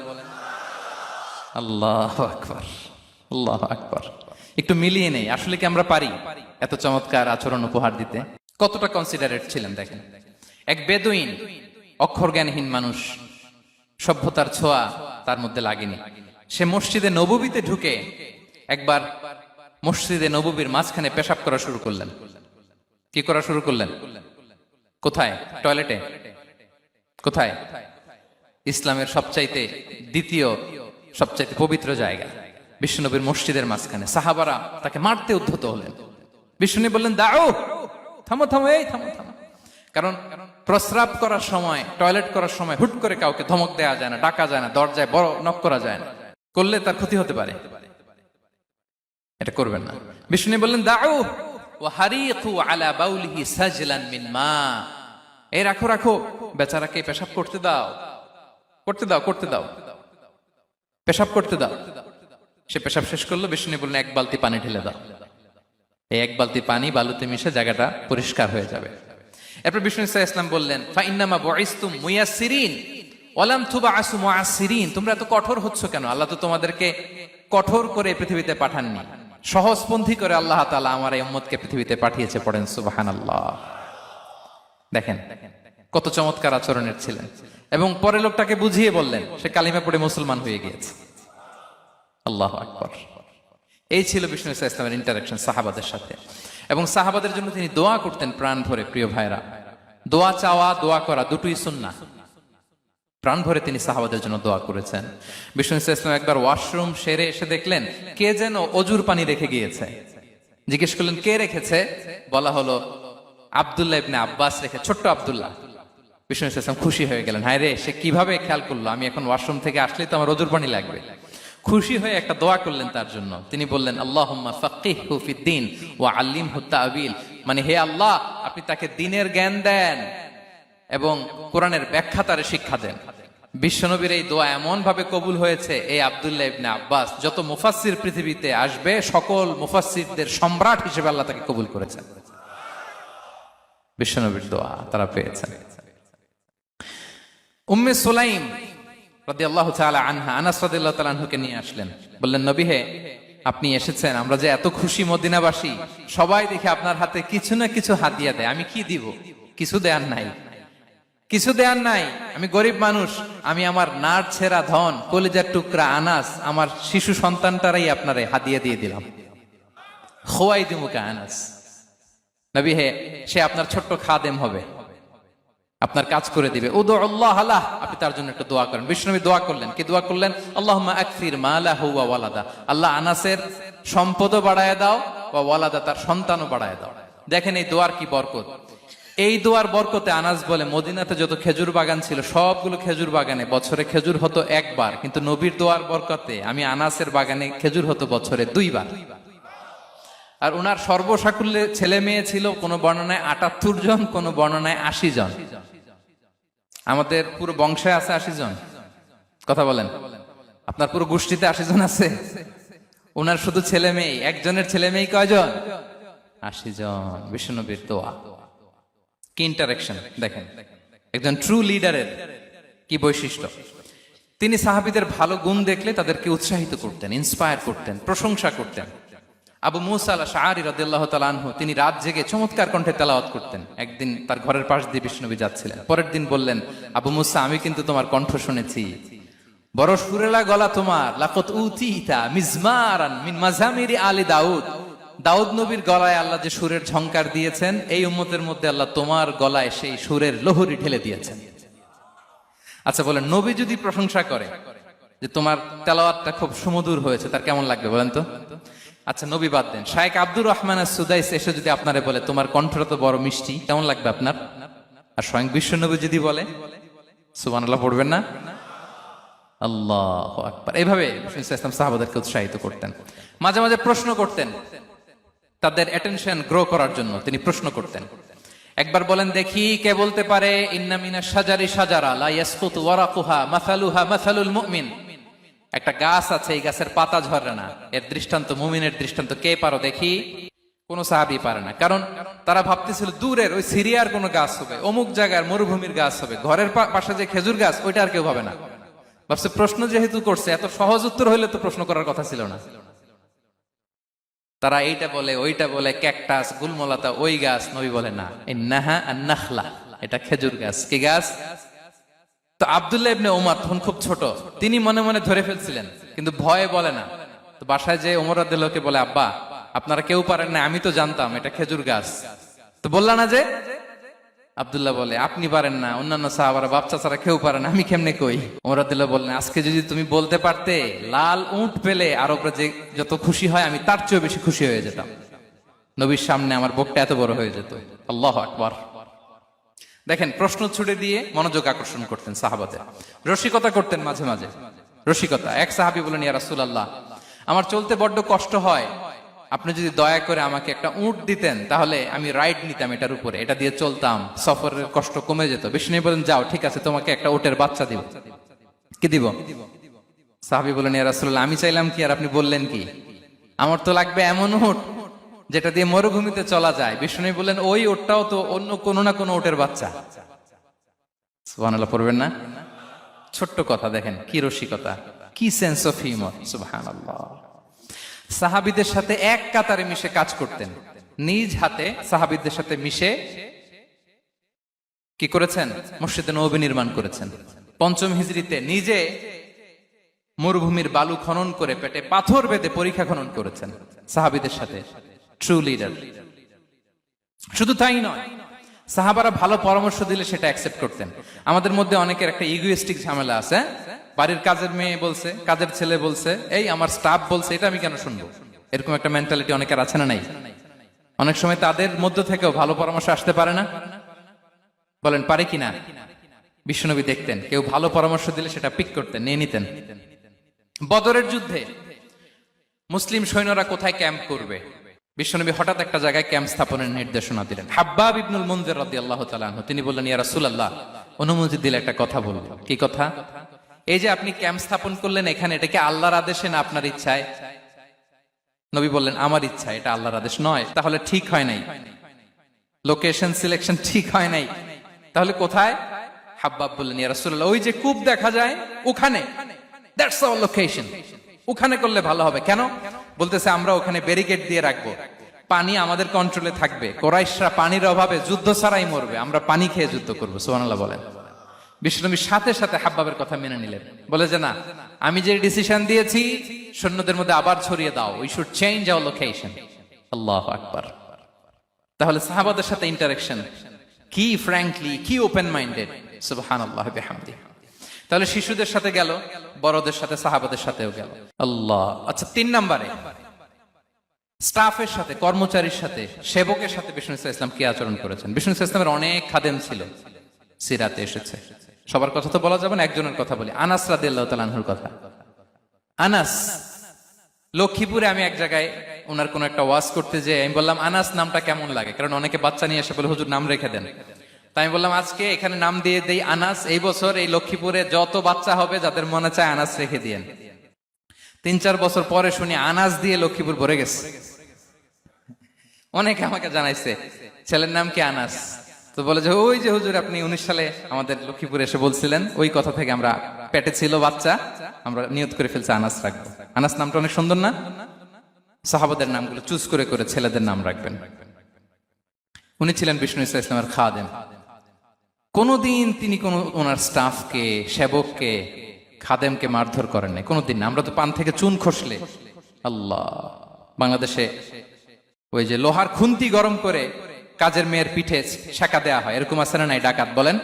আল্লাহু আকবার, আল্লাহু আকবার। একটু মিলিয়ে নেই, আসলে কি আমরা পারি এত চমৎকার আচরণ উপহার দিতে? কতটা কনসিডারেট ছিলেন দেখেন। এক বেদুইন, অক্ষর জ্ঞানহীন মানুষ, সভ্যতার ছোঁয়া তার মধ্যে লাগেনি। সে মসজিদে নববীতে ঢুকে একবার মসজিদে নববীর মাঝখানে পেশাব করা শুরু করলেন। কি করা শুরু করলেন? কোথায়? টয়লেটে? কোথায়? ইসলামের সবচাইতে দ্বিতীয় সবচাইতে পবিত্র জায়গা বিশ্বনবীর মসজিদের মাঝখানে। সাহাবারা তাকে মারতে উদ্ধত হলেন। বিশ্বনবী বললেন, দাও, থামো থামো, এই থামো থামো। কারণ প্রস্রাব করার সময়, টয়লেট করার সময় হুট করে কাউকে ধমক দেওয়া যায় না, ডাকা যায় না, দরজায় বড় নক করা যায় না, করলে তার ক্ষতি হতে পারে। এটা করবেন না। বিষ্ণু বললেন, দাউ ওয়া হারিকু আলা বাউলিহি সাজলান মিন মা। এই রাখো রাখো, বেচারাকে পেশাব করতে দাও, করতে দাও, করতে দাও, পেশাব করতে দাও। সে পেশাব শেষ করলো। বিষ্ণু বললেন, এক বালতি পানি ঢেলে দাও। এই এক বালতি পানি বালুতে মিশে জায়গাটা পরিষ্কার হয়ে যাবে। এরপর বিষ্ণু সাল্লাল্লাহু আলাইহি ওয়াসাল্লাম বললেন, ফা ইন্নামা বুইসতুম মুয়াসসিরিন ওয়া লাম তুবআসু মুআসসিরিন। তোমরা এত কঠোর হচ্ছ কেন? আল্লাহ তো তোমাদেরকে কঠোর করে পৃথিবীতে পাঠাননি, সহজপন্থী করে আল্লাহ তাআলা আমার এই উম্মতকে পৃথিবীতে পাঠিয়েছে। পড়েন সুবহানাল্লাহ। দেখেন কত চমৎকার আচরণের ছিলেন। এবং পরে লোকটাকে বুঝিয়ে বললেন, সে কালিমা পড়ে মুসলমান হয়ে গিয়েছে। আল্লাহু আকবার। এই ছিল বিষ্ণু ইসলামের ইন্টারাকশন সাহাবাদের সাথে। এবং সাহাবাদের জন্য তিনি দোয়া করতেন প্রাণ ভরে। প্রিয় ভাইরা, দোয়া চাওয়া, দোয়া করা দুটোই সুন্নাহ। প্রাণ ভরে তিনি সাহাবাদের জন্য দোয়া করেছেন। বিষ্ণু ইসলাম একবার ওয়াশরুম সেরে এসে দেখলেন কে যেন অজুর পানি রেখে গিয়েছে। জিজ্ঞেস করলেন, কে রেখেছে? বলা হলো, আব্দুল্লাহ ইবনে আব্বাস রেখে, ছোট্ট আব্দুল্লাহ। বিষ্ণু ইসলাম খুশি হয়ে গেলেন, হায় রে, সে কিভাবে খেয়াল করলো? আমি এখন ওয়াশরুম থেকে আসলেই তো আমার অজুর পানি লাগবে। খুশি হয়ে একটা দোয়া করলেন তার জন্য। তিনি বললেন, আল্লাহুম্মা ফাক্কিহহু ফিদ্দীন ওয়া আল্লিমহু তা'বীল। মানে হে আল্লাহ, আপনি তাকে দ্বীনের জ্ঞান দেন এবং কোরআনের ব্যাখ্যা তারে শিক্ষা দেন। বিশ্বনবীর এই দোয়া এমন ভাবে কবুল হয়েছে, এই আব্দুল্লাহ ইবনে আব্বাস যত মুফাসসির পৃথিবীতে আসবে, সকল মুফাসসিরদের সম্রাট হিসেবে আল্লাহ তাকে কবুল করেছেন। বিশ্বনবীর দোয়া তারা পেয়েছেন। উম্মে সুলাইম রাদিয়াল্লাহু তাআলা আনহা আনাস রাদিয়াল্লাহু তাআলা আনহুকে নিয়ে আসলেন। বললেন, নবী হে, আপনি এসেছেন, আমরা যে এত খুশি মদিনাবাসী, সবাই দেখে আপনার হাতে কিছু না কিছু হাদিয়া দেয়। আমি কি দিব? কিছু দেয়ার নাই, কিছু দেয়ার নাই। আমি গরিব মানুষ, আমি আমার নাড় ছেঁড়া ধন, কলিজার টুকরা আনাস, আমার শিশু সন্তানটারাই আপনারে হাদিয়া দিয়ে দিলাম। খোয়াই দিমুকা আনাস। নবী হে, সে আপনার ছোট্ট খাদেম হবে, আপনার কাজ করে দিবে। উদু আল্লাহ আলাহ, আপনি তার জন্য একটু দোয়া করেন। বিষ্ণু নবী দোয়া করলেন। কি দোয়া করলেন? আল্লাহুম্মা আকসির মালাহু ওয়া ওয়ালাদা। আল্লাহ আনাসের সম্পদও বাড়ায় দাও, ওয়া ওয়ালাদা, তার সন্তানও বাড়ায় দাও। দেখেন এই দোয়ার কি বরকত। এই দোয়ার বরকতে আনাস বলে, মদিনাতে যত খেজুর বাগান ছিল সবগুলো খেজুর বাগানে বছরে খেজুর হতো একবার, কিন্তু নবীর দোয়ার বরকতে আমি আনাসের বাগানে খেজুর হতো বছরে 2 বার। আর ওনার সর্বসাকুল্যে ছেলে মেয়ে ছিল, কোন বর্ণনায় 78 জন, কোন বর্ণনায় 80 জন। আমাদের পুরো বংশে আছে 80 জন। কথা বলেন, আপনার পুরো গোষ্ঠীতে 80 জন আছে? ওনার শুধু ছেলে মেয়ে, একজনের ছেলে মেয়ে কয়জন? 80 জন। বিশ্বনবীর দোয়া কি ইন্টারেকশন দেখেন। একজন ট্রু লিডারের কি বৈশিষ্ট্য। তিনি সাহাবীদের ভালো গুণ দেখলে তাদেরকে উৎসাহিত করতেন, ইন্সপায়ার করতেন, প্রশংসা করতেন। আবু মুসা আল-আশআরী রাদিয়াল্লাহু তাআলা আনহু, তিনি রাত জেগে চমৎকার কণ্ঠে তেলাওয়াত করতেন। একদিন তার ঘরের পাশ দিয়ে বিষ্ণুনবী যাচ্ছিলেন। পরের দিন বললেন, আবু মুসা, আমি কিন্তু তোমার কণ্ঠ শুনেছি, বড় সুরেলা গলা তোমার। লাকাত উতিতা মিজমারান মিন মাজামিরি আলি দাউদ। দাউদ নবীর গলায় আল্লাহ যে সুরের ঝংকার দিয়েছেন, এই উম্মতের মধ্যে আল্লাহ তোমার গলায় সেই সুরের লহরী ঢেলে দিয়েছেন। আচ্ছা বলেন, নবী যদি প্রশংসা করে যে তোমার তেলাওয়াতটা খুব সুমধুর হয়েছে, তার কেমন লাগবে বলেন তো? আচ্ছা নবী বাদ দেন, শায়েখ আব্দুর রহমান আস-সুদাইস এসে যদি আপনারে বলে তোমার কণ্ঠটা তো বড় মিষ্টি, কেমন লাগবে আপনার? আর স্বয়ং বিশ্বনবী যদি বলে, সুবহানাল্লাহ পড়বেন না? আল্লাহু আকবার। এইভাবে ইসলাম সাহাবাদেরকে উৎসাহিত করতেন। মাঝে মাঝে প্রশ্ন করতেন, তাদের অ্যাটেনশন গ্রো করার জন্য তিনি প্রশ্ন করতেন। একবার বলেন দেখি, কে বলতে পারে ইন্না মিনাশ শাজারি শাজারা লা ইয়াসকুতু ওয়ারাকুহা মাসালুহা মাসালুল মুমিন। একটা গাছ আছে, এই গাছের পাতা ঝরে না, এর দৃষ্টান্ত মুমিনের দৃষ্টান্ত। কে পারো দেখি? কোন সাহাবী পারে না। কারণ তারা ভাবতেছিল দূরের ওই সিরিয়ার কোন গাছ হবে, অমুক জায়গার মরুভূমির গাছ হবে, ঘরের পাশে যে খেজুর গাছ ওইটা আর কেউ ভাবে না। ভাবছে প্রশ্ন যেহেতু করছে, এত সহজ উত্তর হইলে তো প্রশ্ন করার কথা ছিল না। তারা এইটা বলে, ওইটা বলে, ক্যাকটাস, গুলমলতা, ওই গাছ। নবী বলে না, ইন্নাহা আন-নাখলা, এটা খেজুর গাছ। কি গাছ? তো আব্দুল্লাহ ইবনে উমর তখন খুব ছোট, তিনি মনে মনে ধরে ফেলছিলেন, কিন্তু ভয়ে বলে না। তো বাসায় যে ওমর রাদিয়াল্লাহুকে বলে, আব্বা আপনারা কেউ পারেন না, আমি তো জানতাম এটা খেজুর গাছ, তো বললা না যে? আব্দুল্লাহ বলে, আপনি পারেন না, অন্যান্য সাহাবারা বাচ্চা ছাড়া কেউ পারে না, আমি কেমনে কই? ওমর রাদিয়াল্লাহু বললেন, আজকে যদি তুমি বলতে পারতে লাল উট পেলে আরবরা যে যত খুশি হয় আমি তার চেয়েও বেশি খুশি হয়ে যেতাম। নবীর সামনে আমার বুকটা এত বড় হয়ে যেত। আল্লাহু আকবার। দেখেন, প্রশ্ন ছুড়ে দিয়ে মনোযোগ আকর্ষণ করতেন সাহাবাদের, রসিকতা করতেন মাঝে মাঝে। রসিকতা, এক সাহাবী বলেন, ইয়া রাসূলুল্লাহ, আমার চলতে বড্ড কষ্ট হয়, আপনি যদি দয়া করে আমাকে একটা উট দিতেন তাহলে আমি রাইড নিতাম এটার উপরে, এটা দিয়ে চলতাম, সফরের কষ্ট কমে যেত। বিষ্ণু বলেন, যাও ঠিক আছে, তোমাকে একটা উটের বাচ্চা দিব। কি দিব? সাহাবী বলেন, ইয়া রাসূলুল্লাহ, আমি চাইলাম কি আর আপনি বললেন কি? আমার তো লাগবে এমন উট যেটা দিয়ে মরুভূমিতে চলা যায়। বিষ্ণু বললেন, ওই উটটাও তো অন্য কোনো না কোনো উটের বাচ্চা। সুবহানাল্লাহ পড়বেন না? ছোট্ট কথা, দেখেন কি রসিকতা, কি সেন্স অফ হিউমার। সুবহানাল্লাহ। সাহাবীদের সাথে এক কাতারে মিশে কাজ করতেন, নিজ হাতে সাহাবীদের সাথে মিশে কি করেছেন? মসজিদে নববী নির্মাণ করেছেন। পঞ্চম হিজরিতে নিজে মরুভূমির বালু খনন করে পেটে পাথর বেঁধে পরীক্ষা খনন করেছেন সাহাবীদের সাথে। True leader. শুধু তাই নয়, সাহাবারা ভালো পরামর্শ দিলে সেটা অ্যাকসেপ্ট করতেন। আমাদের মধ্যে অনেকের একটা ইগোইস্টিক ঝামেলা আছে, বাড়ির কাজের মেয়ে বলছে, কাজের ছেলে বলছে, এই আমার স্টাফ বলছে, এটা আমি কেন শুনবো? এরকম একটা মেন্টালিটি অনেকের আছে না নাই? অনেক সময় তাদের মধ্য থেকেও ভালো পরামর্শ আসতে পারে না, বলেন পারে কিনা? বিশ্বনবী দেখতেন কেউ ভালো পরামর্শ দিলে সেটা পিক করতেন, নিয়ে নিতেন। বদরের যুদ্ধে মুসলিম সৈন্যরা কোথায় ক্যাম্প করবে, বিশ্বনবী হঠাৎ একটা জায়গায় ক্যাম্প স্থাপনের নির্দেশনা দিলেন। হাব্বাব ইবনুল মুনজির রাদিয়াল্লাহু তাআলা আনহু, তিনি বললেন, ইয়া রাসূলুল্লাহ, অনুমতি দিলে একটা কথা বলবো। কি কথা? এই যে আপনি ক্যাম্প স্থাপন করলেন এখানে, এটা কি আল্লাহর আদেশে না আপনার ইচ্ছায়? নবী বললেন, আমার ইচ্ছা, এটা আল্লাহর আদেশ নয়। তাহলে ঠিক হয় নাই, লোকেশন সিলেকশন ঠিক হয় নাই। তাহলে কোথায়? হাব্বাব বললেন, ইয়া রাসূলুল্লাহ, ওই যে কূপ দেখা যায় ওখানে, দ্যাটস আওয়ার লোকেশন, ওখানে করলে ভালো হবে। কেন? বলতেছে, আমরা ওখানে ব্যারিকেড দিয়ে রাখবো, পানি আমাদের কন্ট্রোলে থাকবে, কুরাইশরা পানির অভাবে যুদ্ধ ছাড়াই মরবে, আমরা পানি খেয়ে যুদ্ধ করবো। সুবহানাল্লাহ বলেন। বিশ্বনবী সাথে সাথে হাব্বাবের কথা মেনে নিলেন, বলে যে না, আমি যে ডিসিশন দিয়েছি সৈন্যদের মধ্যে আবার ছড়িয়ে দাও, we should change our location. আল্লাহু আকবার। তাহলে সাহাবাদের সাথে ইন্টারেকশন কি ফ্র্যাঙ্কলি, কি ওপেন মাইন্ডেড। সুবহানাল্লাহ বিহামদিহি। তাহলে শিশুদের সাথে গেল, বড়দের সাথে, সাহাবাদের সাথেও গেল। আল্লাহ। আচ্ছা, 3 নম্বরে স্টাফের সাথে, কর্মচারীর সাথে, সেবকের সাথে বিষ্ণু ইসলাম কি আচরণ করেছেন? বিষ্ণু ইসলামের অনেক খাদেম ছিল, সিরাতে এসেছে। সবার কথা তো বলা যাবে না, একজনের কথা বলি, আনাস রাদিয়াল্লাহু তাআলা আনহুর কথা। আনাস, লক্ষ্মীপুরে আমি এক জায়গায় ওনার কোন একটা ওয়াজ করতে যেয়ে আমি বললাম, আনাস নামটা কেমন লাগে? কারণ অনেকে বাচ্চা নিয়ে এসে বলে, হুজুর নাম রেখে দেন। তাই আমি বললাম, আজকে এখানে নাম দিয়ে দেই আনাস। এই বছর এই লক্ষ্মীপুরে যত বাচ্চা হবে যাদের মনে চায় আনাস রেখে দিয়েন। 3-4 বছর পরে শুনি আনাস দিয়ে লক্ষ্মীপুর ভরে গেছে। অনেকে আমাকে জানাইছে ছেলের নাম কি আনাস, তো বলে যে ওই যে হুজুর আপনি 19 সালে আমাদের লক্ষ্মীপুরে এসে বলছিলেন, ওই কথা থেকে আমরা, পেটে ছিল বাচ্চা, আমরা নিয়ত করে ফেলছি আনাস রাখবো। আনাস নামটা অনেক সুন্দর না? সাহাবাদের নামগুলো চুজ করে করে ছেলেদের নাম রাখবেন। উনি ছিলেন বিষ্ণু ইসলামের খাদেম। কোনদিন তিনি কোন ওনার স্টাফকে, সেবককে, খাদেমকে মারধর করেন নাই, কোনদিন না। আমরা তো পান থেকে চুন খসলে, আল্লাহ, বাংলাদেশে ওই যে লোহার খুন্তি গরম করে কাজের মেয়ের পিঠে শেখা দেয়া হয়, এরকম আছে না নাই? ডাকাত বলেন।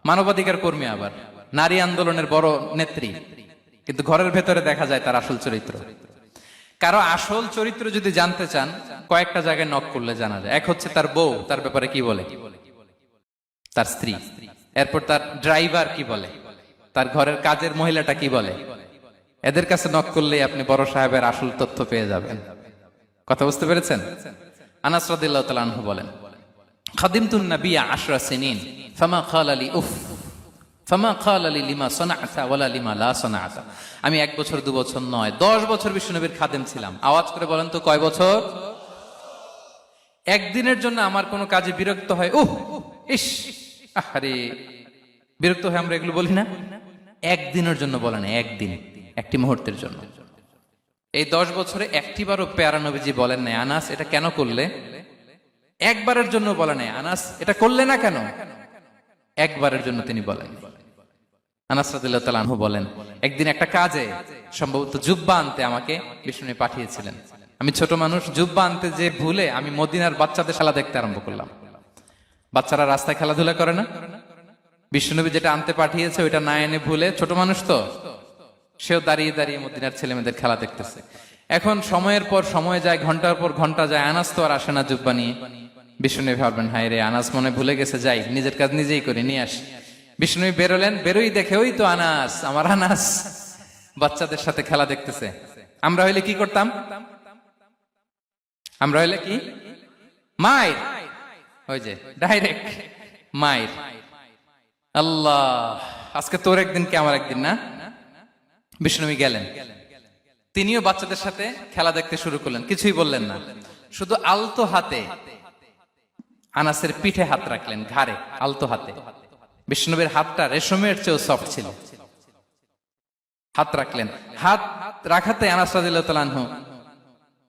মানবাধিকার কর্মী, আবার নারী আন্দোলনের বড় নেত্রী, কিন্তু ঘরের ভেতরে দেখা যায় তার আসল চরিত্র। কারো আসল চরিত্র যদি জানতে চান, কয়েকটা জায়গায় নক করলে জানা যায়। এক হচ্ছে তার বউ, তার ব্যাপারে কি বলে, তার স্ত্রী। এরপর তার ড্রাইভার কি বলে, তার ঘরের কাজের মহিলাটা কি বলে। এদের কাছে নক করলেই আপনি বড় সাহেবের আসল তথ্য পেয়ে যাবেন। কথা বুঝতে পেরেছেন? আনাস রাদিয়াল্লাহু তাআলা আনহু বলেন, খাদিমতুন নাবিয়্যা 10 সিনিন ফামা ক্বালা লি উফ ফামা ক্বালা লি লিমা সানা'তা ওয়ালা লিমা লা সানা'তা। আমি 1 বছর 2 বছর নয়, 10 বছর বিশ্বনবীর খাদেম ছিলাম। আওয়াজ করে বলেন তো কয় বছর? একদিনের জন্য আমার কোনো কাজে বিরক্ত হয়, উহ ইস, আরে, বিরক্ত হয় আমরা এগুলো বলি না? একদিনের জন্য বলে না, একদিন, একটি মুহূর্তের জন্য। এই 10 বছরে একটিবারও পেয়ারা নবীজি বলেন নাই, আনাস এটা কেন করলে? একবারের জন্য বলে নাই, আনাস এটা করলে না কেন? একবারের জন্য তিনি বলেন। আনাস রাদিয়াল্লাহু তাআলা আনহু বলেন, একদিন একটা কাজে সম্ভবত জুব্বা আনতে আমাকে বিষ্ণু পাঠিয়েছিলেন। আমি ছোট মানুষ, জুব্বা আনতে যে ভুলে আমি মদিনার বাচ্চাদের খেলা দেখতে আরম্ভ করলাম। বাচ্চারা রাস্তায় খেলাধুলা করে না, বিষ্ণুনবী যেটা আনতে পাঠিয়েছে ওইটা না এনে ভুলে, ছোট মানুষ তো সেও দাঁড়িয়ে দাঁড়িয়ে মদিনার ছেলেমেয়েদের খেলা দেখতেছে। এখন সময়ের পর সময় যায়, ঘন্টার পর ঘন্টা যায়, আনাস তো আর আসে না জুব্বা নিয়ে। বিষ্ণুনবী ভাবলেন, হায় রে, আনাস মনে ভুলে গেছে, যাই নিজের কাজ নিজেই করে নিয়ে আসি। বিষ্ণুনবী বেরোলেন, বেরোই দেখে ওই তো আনাস, আমার আনাস বাচ্চাদের সাথে খেলা দেখতেছে। আমরা হইলে কি করতাম? আমরা হইলে কি মায়ের, ওই যে ডাইরেক্ট মায়ের। আল্লাহ, আজকে তোর একদিন কি আমার একদিন না। বিষ্ণুনবী গেলেন, তিনিও বাচ্চাদের সাথে খেলা দেখতে শুরু করলেন, কিছুই বললেন না, শুধু আলতো হাতে আনাসের পিঠে হাত রাখলেন, ঘাড়ে আলতো হাতে। বিষ্ণুনবীর হাতটা রেশমের চেয়েও সফট ছিল। হাত রাখলেন, হাত রাখাতে আনাস রাদিয়াল্লাহু তাআলা আনহু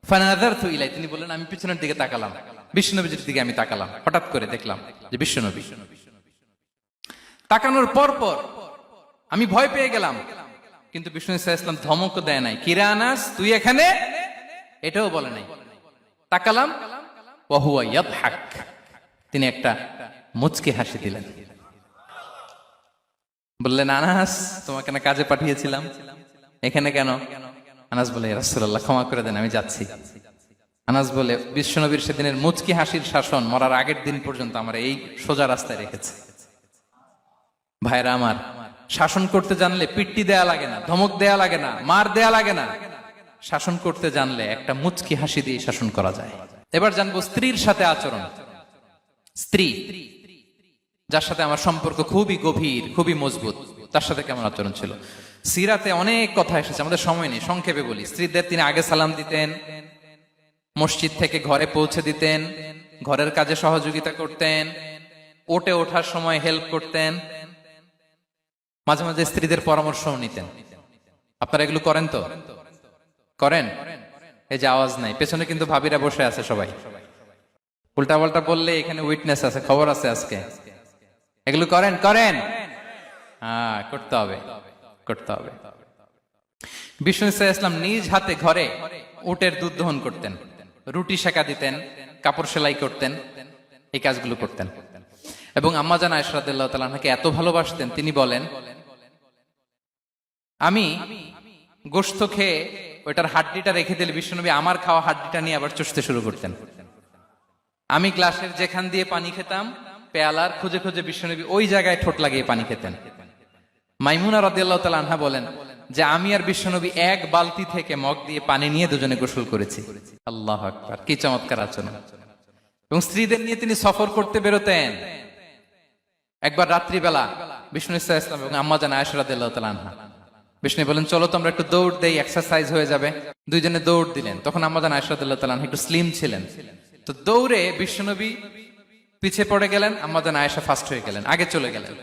ফানাযারতু ইলাই, তিনি বললেন আমি পিছনের দিকে তাকালাম, বিষ্ণুনবীর দিকে আমি তাকালাম। হঠাৎ করে দেখলাম যে বিষ্ণুনবী। তাকানোর পর পর আমি ভয় পেয়ে গেলাম, কিন্তু বিষ্ণু সাল্লাল্লাহু আলাইহি ওয়াসাল্লাম ধমকও দেয় নাই, কিরে আনাস তুই এখানে, এটাও বলে নাই। তাকালাম, ওয়া হুয়া ইয়াদহাক, তিনি একটা মুচকি হাসি দিলেন। বললেন, আনাস তোমাকে না কাজে পাঠিয়েছিলাম, এখানে কেন? আনাস বলে, ইয়া রাসূলুল্লাহ ক্ষমা করে দেন, আমি যাচ্ছি। আনাস বলে, বিশ্বনবীর সেদিনের মুচকি হাসির শাসন মরার আগের দিন পর্যন্ত আমার এই সোজা রাস্তায় রেখেছে। ভাইরা আমার, শাসন করতে জানলে পিট্টি দেয়া লাগে না, ধমক দেয়া লাগে না, মার দেয়া লাগে না। শাসন করতে জানলে একটা মুচকি হাসি দিয়ে শাসন করা যায়। এবার জানবো স্ত্রীর সাথে আচরণ। স্ত্রী যার সাথে আমার সম্পর্ক খুবই গভীর, খুবই মজবুত, তার সাথে কেমন আচরণ ছিল? সিরাতে অনেক কথা এসেছে, আমাদের সময় নেই, সংক্ষেপে বলি। স্ত্রীদের তিনি আগে সালাম দিতেন, মসজিদ থেকে ঘরে পৌঁছে দিতেন, ঘরের কাজে সহযোগিতা করতেন, ওঠে ওঠার সময় হেল্প করতেন, মাঝে মাঝে স্ত্রীদের পরামর্শও নিতেন। আপনারা এগুলো করেন তো? করেন? এই যে আওয়াজ নাই, পেছনে কিন্তু ভাবিরা বসে আছে সবাই। উল্টা পাল্টা বললে এখানে উইটনেস আছে, খবর আছে আজকে। এগুলো করেন? করেন? হ্যাঁ, করতে হবে, করতে হবে। বিষ্ণু ইসলাম নিজ হাতে ঘরে উটের দুধ দহন করতেন, রুটি সেকা দিতেন, কাপড় সেলাই করতেন, এই কাজগুলো করতেন। এবং আম্মা জান আয়েশা রাদিয়াল্লাহু তাআলা আনহাকে এত ভালোবাসতেন, তিনি বলেন, আমি গোশত খেয়ে ওইটার হাড্ডিটা রেখে দিলে বিশ্বনবী আমার খাওয়া হাড্ডিটা নিয়ে আবার চষতে শুরু করতেন। আমি গ্লাসের যেখান দিয়ে পানি খেতাম, পেয়ালার খুঁজে খুঁজে বিশ্বনবী ওই জায়গায় ঠোঁট লাগিয়ে পানি খেতেন। মাইমুনা রাদিয়াল্লাহু তাআলা আনহা বলেন যে আমি আর বিশ্বনবী এক বালতি থেকে মগ দিয়ে পানি নিয়ে দুজনে গোসল করেছি। আল্লাহু আকবার, কি চমৎকার আচরণ। এবং স্ত্রীদের নিয়ে তিনি সফর করতে বেরোতেন। একবার রাত্রিবেলা বিষ্ণু ইসলাম এবং আম্মা জান আয়েশা রাদিয়াল্লাহু তাআলা আনহা, বিষ্ণু বলেন চলো তো আমরা একটু দৌড় দেই, এক্সারসাইজ হয়ে যাবে। দুইজনে দৌড় দিলেন। তখন আম্মা জান আয়েশা রাদিয়াল্লাহু তাআলা আনহা একটু স্লিম ছিলেন, তো দৌড়ে বিশ্বনবী পিছে পড়ে গেলেন, আম্মা জান আয়েশা ফার্স্ট হয়ে গেলেন, আগে চলে গেলেন।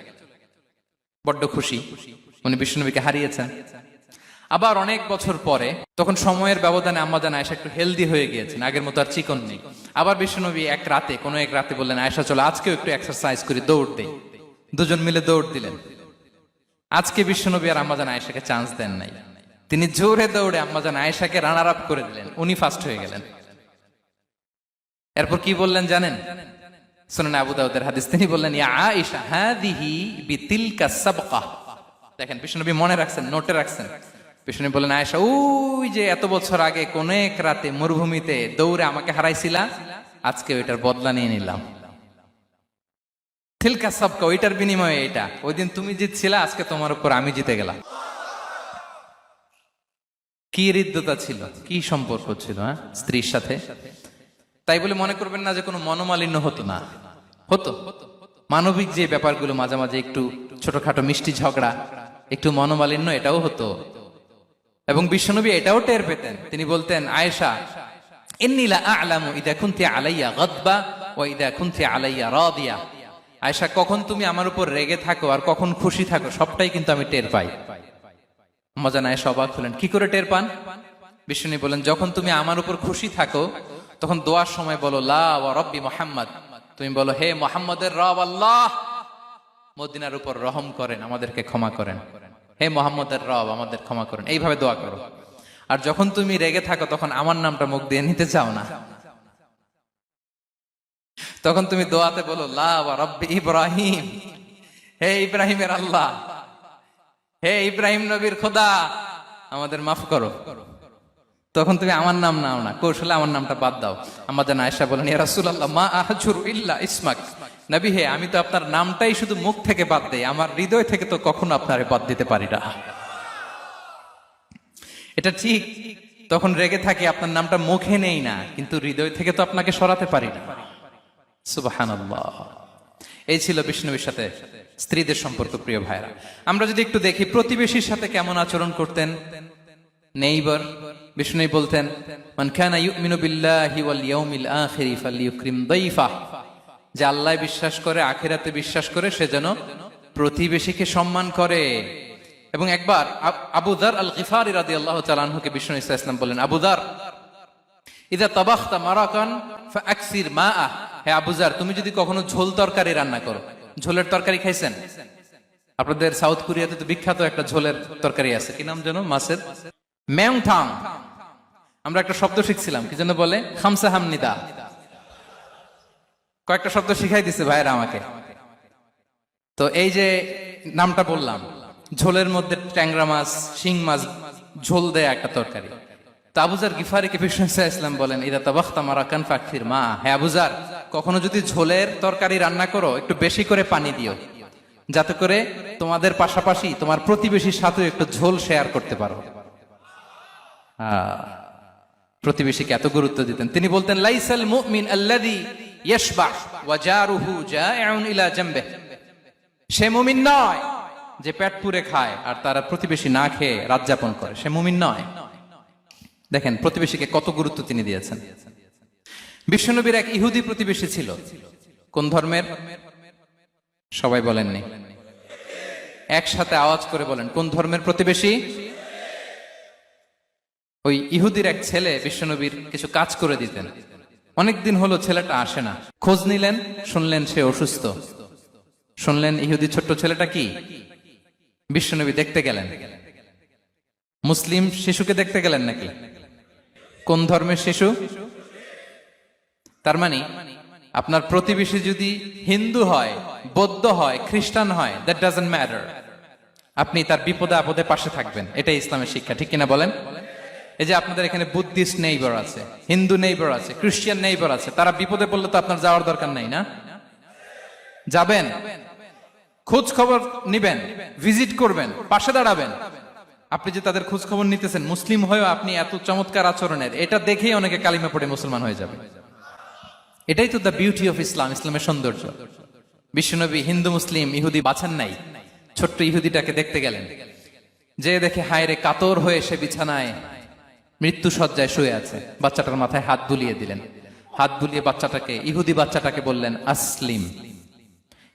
বড্ড খুশি, উনি বিশ্বনবীকে হারিয়েছেন। আবার অনেক বছর পরে, তখন সময়ের ব্যবধানে আম্মা জান আয়েশা একটু হেলদি হয়ে গিয়েছেন, আগের মতো আর চিকন নেই। আবার বিশ্বনবী এক রাতে বললেন, আয়েশা চলো আজকেও একটু এক্সারসাইজ করি, দৌড় দেই। দুজন মিলে দৌড় দিলেন। আজকে বিশ্বনবী আর আম্মা জান আয়েশাকে চান্স দেন নাই, তিনি জোরে দৌড়ে আম্মা জান আয়েশাকে রানার আপ করে দিলেন, উনি ফার্স্ট হয়ে গেলেন। এরপর কি বললেন জানেন? সুনানে আবু দাউদের হাদিস, তিনি বললেন, ইয়া আয়েশা হাদিহি বিতিলকা সাবকা। দেখেন বিশ্বনবী মনে রাখছেন, নোটে রাখছেন। বিশ্বনবী বললেন, আয়েশা ওই যে এত বছর আগে কোন এক রাতে মরুভূমিতে দৌড়ে আমাকে হারাইছিলা, আজকে ওইটার বদলা নিয়ে নিলাম। তিলকা সাবকা, ওইটার বিনিময়ে এটা। ওই দিন তুমি জিতছিলা, আজকে তোমার উপর আমি জিতে গেলাম। কি হৃদ্যতা ছিল, কি সম্পর্ক ছিল স্ত্রীর সাথে। তাই বলে মনে করবেন না যে কোনো মনোমালিন্য হতো না, হতো। মানবিক যে ব্যাপারগুলো, মাঝে মাঝে একটু ছোটখাটো মিষ্টি ঝগড়া, একটু মনোমালিন্য, এটাও হতো। এবং বিশ্বনবী এটাও টের পেতেন। তিনি বলতেন, আয়েশা ইন্নী লা আ'লামু ইযা কুনতি আলাইয়া গাদবা ওয়া ইযা কুনতি আলাইয়া রাদিয়া। আয়েশা, কখন তুমি আমার উপর রেগে থাকো আর কখন খুশি থাকো, সবটাই কিন্তু আমি টের পাই। আম্মা জান আয়েশা অবাক হলেন, কি করে টের পান? বিশ্বনবী বলেন, যখন তুমি আমার উপর খুশি থাকো তখন দোয়ার সময় বলো লা ওয়া রাব্বি মুহাম্মদ, তুমি বলো হে মুহাম্মাদের রব আল্লাহ। মদিনার উপর রহম করেন, আমাদেরকে ক্ষমা করেন। হে মোহাম্মদের রব, আমাদের ক্ষমা করেন। এইভাবে দোয়া করো। আর যখন তুমি রেগে থাকো তখন আমার নামটা মুখ দিয়ে নিতে চাও না, তখন তুমি দোয়াতে বলো লা ওয়া রাব্বি ইব্রাহিম, হে ইব্রাহিমের আল্লাহ, হে ইব্রাহিম নবীর খোদা, আমাদের মাফ করো। তখন তুমি আমার নাম নাও না, কৌশলে আমার নামটা বাদ দাও। আমাদের আয়েশা বলেন, ইয়া রাসূলুল্লাহ মা আহজুরু ইল্লা ইসমাক, নবী হে, আমি তো আপনার নামটাই শুধু মুখ থেকে বাদ দেই, আমার হৃদয় থেকে তো কখনো আপনারে বাদ দিতে পারি না। এটা ঠিক, তখন রেগে থাকি, আপনার নামটা মুখে নেই না, কিন্তু হৃদয় থেকে তো আপনাকে সরাতে পারি না। সুবহানাল্লাহ। এই ছিল বিষ্ণুবীর সাথে স্ত্রীদের সম্পর্ক। প্রিয় ভাইরা, আমরা যদি একটু দেখি প্রতিবেশীর সাথে কেমন আচরণ করতেন নেইবার। বিষ্ণু বলতেন, মান কানা ইউমিনু বিল্লাহি ওয়াল ইয়াউমিল আখিরি ফালইউকরিম দাইফা, যে আল্লাহ বিশ্বাস করে, আখিরাতে বিশ্বাস করে, সে যেন প্রতিবেশীকে সম্মান করে। এবং একবার আবু যার আল গিফারি রাদিয়াল্লাহু তাআলা আনহুকে বিষ্ণু ইসা ইসলাম বলেন, আবু যার ইদা তাবাখতা মারাকান ফাআকসির মাআ, হে আবু যার, তুমি যদি কখনো ঝোল তরকারি রান্না করো, ঝোলের তরকারি খাইছেন? আপনাদের সাউথ কোরিয়াতে তো বিখ্যাত একটা ঝোলের তরকারি আছে, কি নাম যেন, মাছের মেংথাং। আমরা একটা শব্দ শিখছিলাম, কি যেন বলে, খামসা হামনিদা। কয়েকটা শব্দ শিখাই দিছে ভাইরা আমাকে। তো এই যে নামটা বললাম, ঝোলের মধ্যে ট্যাংরা মাছ, শিং মাছ ঝোল দেয়া একটা তরকারি। তো আবু যার গিফারিকে বিষ্ণু ইসলাম বলেন, ইদা তাবাখতা মারাকান ফাকফির মা, হে আবু যার, কখনো যদি ঝোলের তরকারি রান্না করো, একটু বেশি করে পানি দিও, যাতে করে তোমাদের পাশাপাশি তোমার প্রতিবেশীর সাথে একটু ঝোল শেয়ার করতে পারো। প্রতিবেশীকে এত গুরুত্ব দিতেন। তিনি বলতেন, লাইসাল মুমিন আল্লাযী ইয়াশবা ওয়া জারুহু জাইউন ইলা জামবিহি, সে মুমিন নয় যে পেট পুরে খায় আর তার প্রতিবেশী না খেয়ে রাত যাপন করে, সে মুমিন নয়। দেখেন প্রতিবেশীকে কত গুরুত্ব তিনি দিয়েছেন। বিশ্বনবীর এক ইহুদি প্রতিবেশী ছিল। কোন ধর্মের? সবাই বলেননি, একসাথে আওয়াজ করে বলেন, কোন ধর্মের প্রতিবেশী? ওই ইহুদির এক ছেলে বিশ্বনবীর কিছু কাজ করে দিতেন। অনেকদিন হলো ছেলেটা আসে না। খোঁজ নিলেন, শুনলেন সে অসুস্থ। শুনলেন ইহুদি ছোট্ট ছেলেটা কি, বিশ্বনবী দেখতে গেলেন। মুসলিম শিশুকে দেখতে গেলেন নাকি? কোন ধর্মের শিশু? তার মানে আপনার প্রতিবেশী যদি হিন্দু হয়, বৌদ্ধ হয়, খ্রিস্টান হয়, দ্যাট ডাজন্ট ম্যাটার, আপনি তার বিপদে আপদে পাশে থাকবেন। এটাই ইসলামের শিক্ষা, ঠিক কিনা বলেন? এই যে আপনাদের এখানে বুদ্ধিস্ট নেইবার আছে, হিন্দু নেইবার আছে, খ্রিস্টান নেইবার আছে, তারা বিপদে পড়লে তো আপনার যাওয়ার দরকার নাই, না? যাবেন, খোঁজ খবর নিবেন, ভিজিট করবেন, পাশে দাঁড়াবেন। আপনি যে তাদের খোঁজ খবর নিতেছেন, মুসলিম হয়েও আপনি এত চমৎকার আচরণের, এটা দেখেই অনেকে কালিমা পড়ে মুসলমান হয়ে যাবে। এটাই তো দ্য বিউটি অফ ইসলাম, ইসলামের সৌন্দর্য। বিশ্বনবী হিন্দু মুসলিম ইহুদি বাছান নাই, ছোট্ট ইহুদিটাকে দেখতে গেলেন। যে দেখে হায় রে, কাতর হয়ে সে বিছানায় মৃত্যু শয্যায় শুয়ে আছে। বাচ্চাটার মাথায় হাত বুলিয়ে দিলেন। হাত বুলিয়ে বাচ্চাটাকে, ইহুদি বাচ্চাটাকে বললেন, আসলিম,